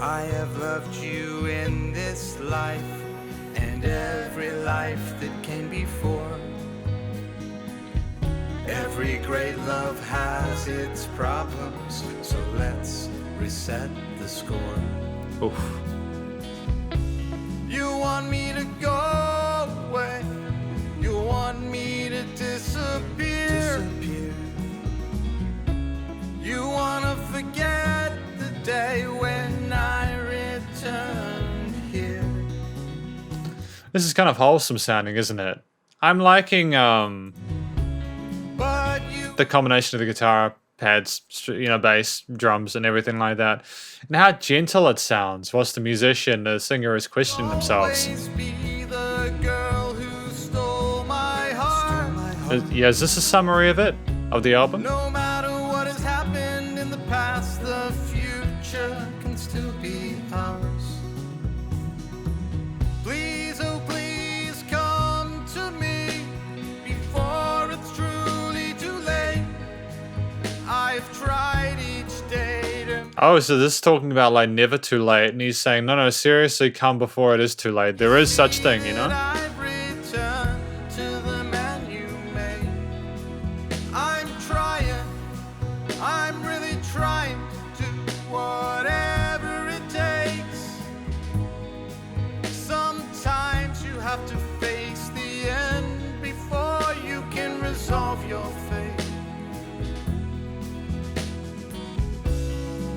I have loved you in this life and every life that came before. Every great love has its problems, so let's reset the score. Oof. You want me to go away, you want me to disappear. You wanna forget the day when I returned here. This is kind of wholesome sounding, isn't it? I'm liking But you the combination of the guitar, pads, bass, drums, and everything like that. And how gentle it sounds whilst the musician, the singer is questioning themselves. always be the girl who stole my heart. Yeah, is this a summary of it? Of the album? No matter what has happened in the past, the future can still be ours. Please, oh please, come to me before it's truly too late. I've tried each day to... Oh, so this is talking about like never too late, and he's saying, no, seriously, come before it is too late. There is such thing, you know? I've returned to the man you made. I'm trying, I'm really trying to do whatever it takes. Sometimes you have to face the end before you can resolve your fate.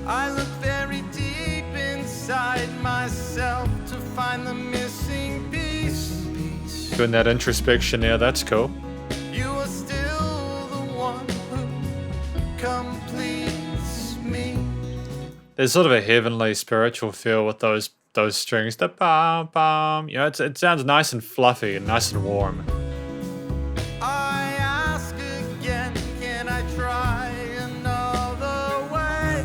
I look very deep inside myself to find the missing piece. Doing that introspection there, that's cool. You are still the one who completes me. There's sort of a heavenly spiritual feel with those strings. The bam bam. It sounds nice and fluffy and nice and warm. I ask again, can I try another way?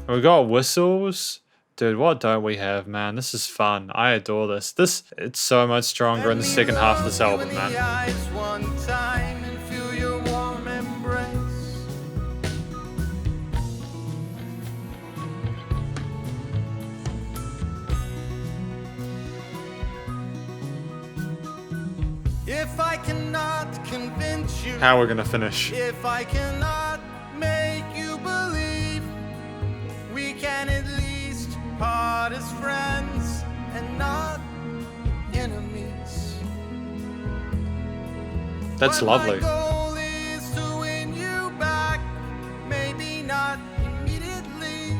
We got whistles. Dude, what don't we have, man? This is fun. I adore this. It's so much stronger in the second half of this album, man. One time and feel your warm embrace. If I cannot convince you, How we're gonna finish. if I cannot make you believe, we can at least part as friends and not enemies. That's But lovely. My goal is to win you back, maybe not immediately.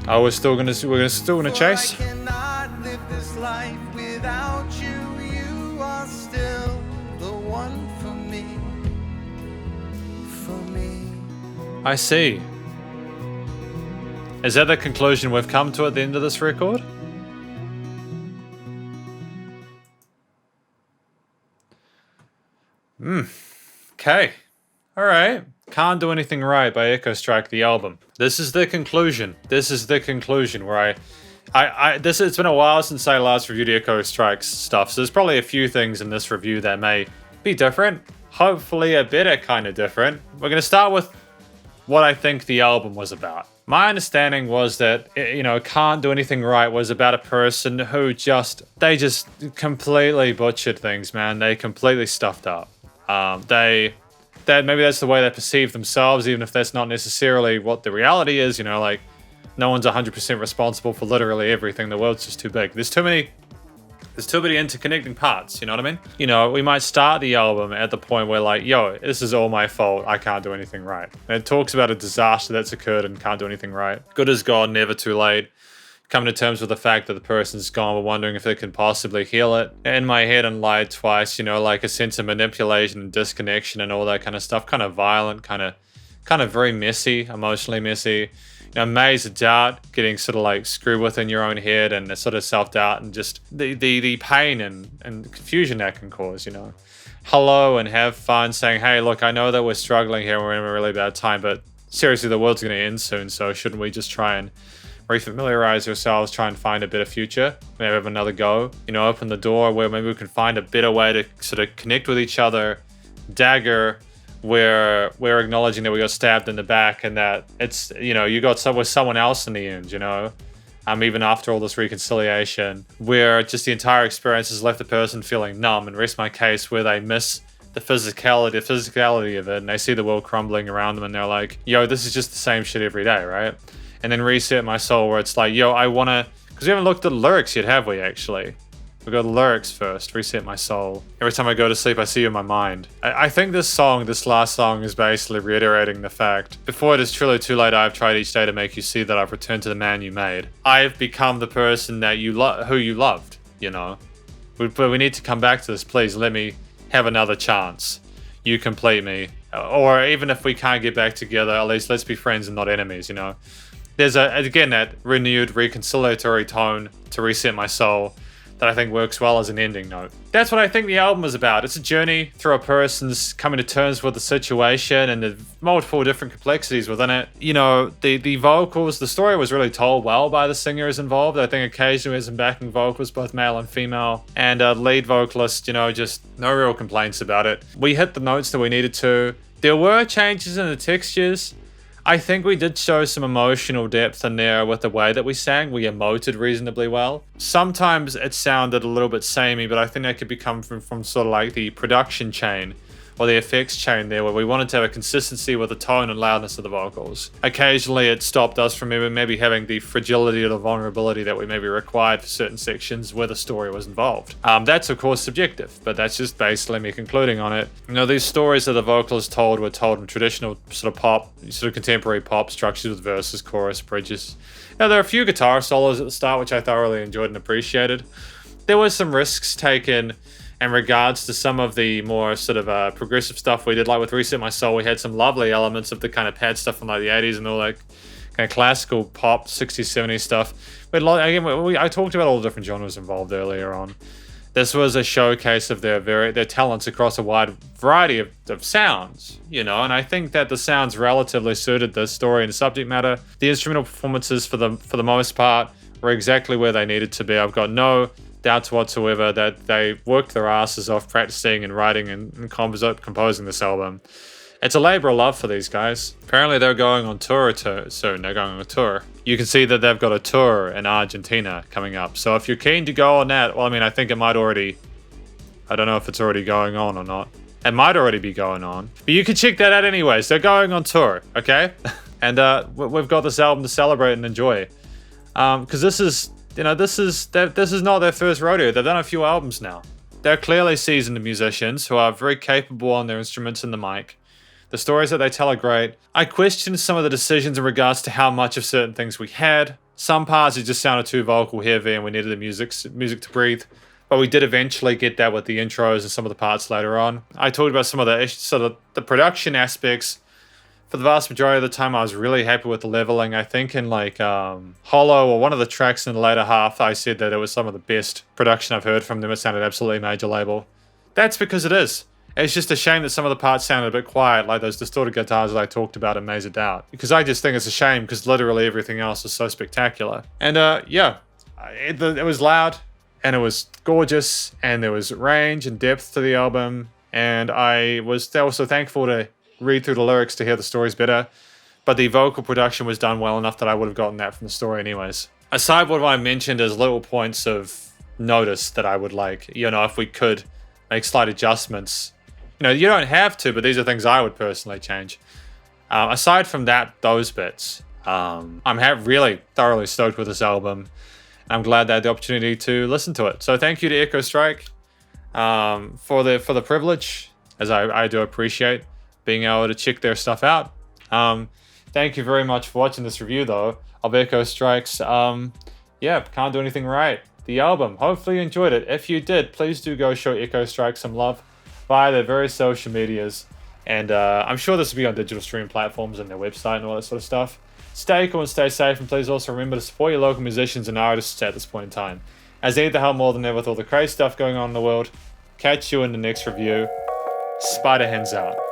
Oh, we're still gonna chase. For I cannot live this life without you. You are still the one for me. For me. I see. Is that the conclusion we've come to at the end of this record? Okay. Alright. Can't Do Anything Right by Echo Strike, the album. This is the conclusion. Where it's been a while since I last reviewed Echo Strike's stuff, so there's probably a few things in this review that may be different. Hopefully a better kind of different. We're going to start with what I think the album was about. My understanding was that, Can't Do Anything Right was about a person who they just completely butchered things, man. They completely stuffed up. Maybe that's the way they perceive themselves, even if that's not necessarily what the reality is, like, no one's 100% responsible for literally everything. The world's just too big. There's too many interconnecting parts, you know what I mean? We might start the album at the point where like, yo, this is all my fault. I can't do anything right. And it talks about a disaster that's occurred and can't do anything right. Good is gone, never too late. Coming to terms with the fact that the person's gone, but wondering if they can possibly heal it. In my head and lied twice, like a sense of manipulation and disconnection and all that kind of stuff. Kind of violent, kind of very messy, emotionally messy. Maze of doubt, getting sort of like screwed with in your own head, and the sort of self-doubt and just the pain and confusion that can cause, Hello and have fun, saying, hey, look, I know that we're struggling here, we're in a really bad time, but seriously, the world's going to end soon, so shouldn't we just try and refamiliarize ourselves, try and find a better future, maybe have another go, open the door where maybe we can find a better way to sort of connect with each other, dagger, where we're acknowledging that we got stabbed in the back and that it's, you got with someone else in the end, even after all this reconciliation, where just the entire experience has left the person feeling numb, and rest my case where they miss the physicality of it, and they see the world crumbling around them and they're like, yo, this is just the same shit every day, right? And then Reset My Soul, where it's like, yo, I wanna, because we haven't looked at the lyrics yet, have we, actually? We got the lyrics first. Reset my soul. Every time I go to sleep, I see you in my mind. I think this last song, is basically reiterating the fact, before it is truly too late, I have tried each day to make you see that I've returned to the man you made. I have become the person that who you loved, But we need to come back to this. Please let me have another chance. You complete me. Or even if we can't get back together, at least let's be friends and not enemies, There's that renewed reconciliatory tone to Reset My Soul that I think works well as an ending note. That's what I think the album is about. It's a journey through a person's coming to terms with the situation and the multiple different complexities within it. The vocals, the story was really told well by the singers involved. I think occasionally there's some backing vocals, both male and female, and lead vocalist, just no real complaints about it. We hit the notes that we needed to. There were changes in the textures. I think we did show some emotional depth in there with the way that we sang. We emoted reasonably well. Sometimes it sounded a little bit samey, but I think that could be coming from sort of like the production chain or the effects chain there, where we wanted to have a consistency with the tone and loudness of the vocals. Occasionally it stopped us from maybe having the fragility or the vulnerability that we maybe required for certain sections where the story was involved. That's of course subjective, but that's just basically me concluding on it. These stories that the vocalists told were told in traditional sort of pop, sort of contemporary pop structures with verses, chorus, bridges. Now there are a few guitar solos at the start, which I thoroughly enjoyed and appreciated. There were some risks taken in regards to some of the more sort of progressive stuff we did, like with Reset My Soul, we had some lovely elements of the kind of pad stuff from like the 80s and all that kind of classical pop 60s, 70s stuff. But I talked about all the different genres involved earlier on. This was a showcase of their talents across a wide variety of sounds, and I think that the sounds relatively suited the story and subject matter. The instrumental performances for the most part were exactly where they needed to be. I've got no doubts whatsoever that they worked their asses off practicing and writing and composing this album. It's a labor of love for these guys. Apparently they're going on tour soon. They're going on a tour. You can see that they've got a tour in Argentina coming up. So if you're keen to go on that, well, I think it might already, I don't know if it's already going on or not. It might already be going on. But you can check that out anyways. They're going on tour, okay? And we've got this album to celebrate and enjoy. Because this is not their first rodeo. They've done a few albums now. They're clearly seasoned musicians who are very capable on their instruments and the mic. The stories that they tell are great. I questioned some of the decisions in regards to how much of certain things we had. Some parts it just sounded too vocal heavy and we needed the music to breathe. But we did eventually get that with the intros and some of the parts later on. I talked about some of the production aspects. For the vast majority of the time, I was really happy with the leveling. I think in Hollow or one of the tracks in the later half, I said that it was some of the best production I've heard from them. It sounded absolutely major label. That's because it is. It's just a shame that some of the parts sounded a bit quiet, like those distorted guitars that I talked about in Maze of Doubt. Because I just think it's a shame, because literally everything else is so spectacular. And yeah, it was loud, and it was gorgeous, and there was range and depth to the album. And I was also thankful to read through the lyrics to hear the stories better. But the vocal production was done well enough that I would have gotten that from the story anyways. Aside what I mentioned as little points of notice that I would like, you know, if we could make slight adjustments. You know, you don't have to, but these are things I would personally change. Aside from that, those bits, I'm really thoroughly stoked with this album. I'm glad that I had the opportunity to listen to it. So thank you to Echo Strike for the privilege, as I do appreciate being able to check their stuff out. Thank you very much for watching this review, though, of Echo Strike's, yeah, Can't Do Anything Right, the album. Hopefully you enjoyed it. If you did, please do go show Echo Strike some love via their various social medias. And I'm sure this will be on digital streaming platforms and their website and all that sort of stuff. Stay cool and stay safe, and please also remember to support your local musicians and artists at this point in time, as they need the help more than ever with all the crazy stuff going on in the world. Catch you in the next review. Spiderhands out.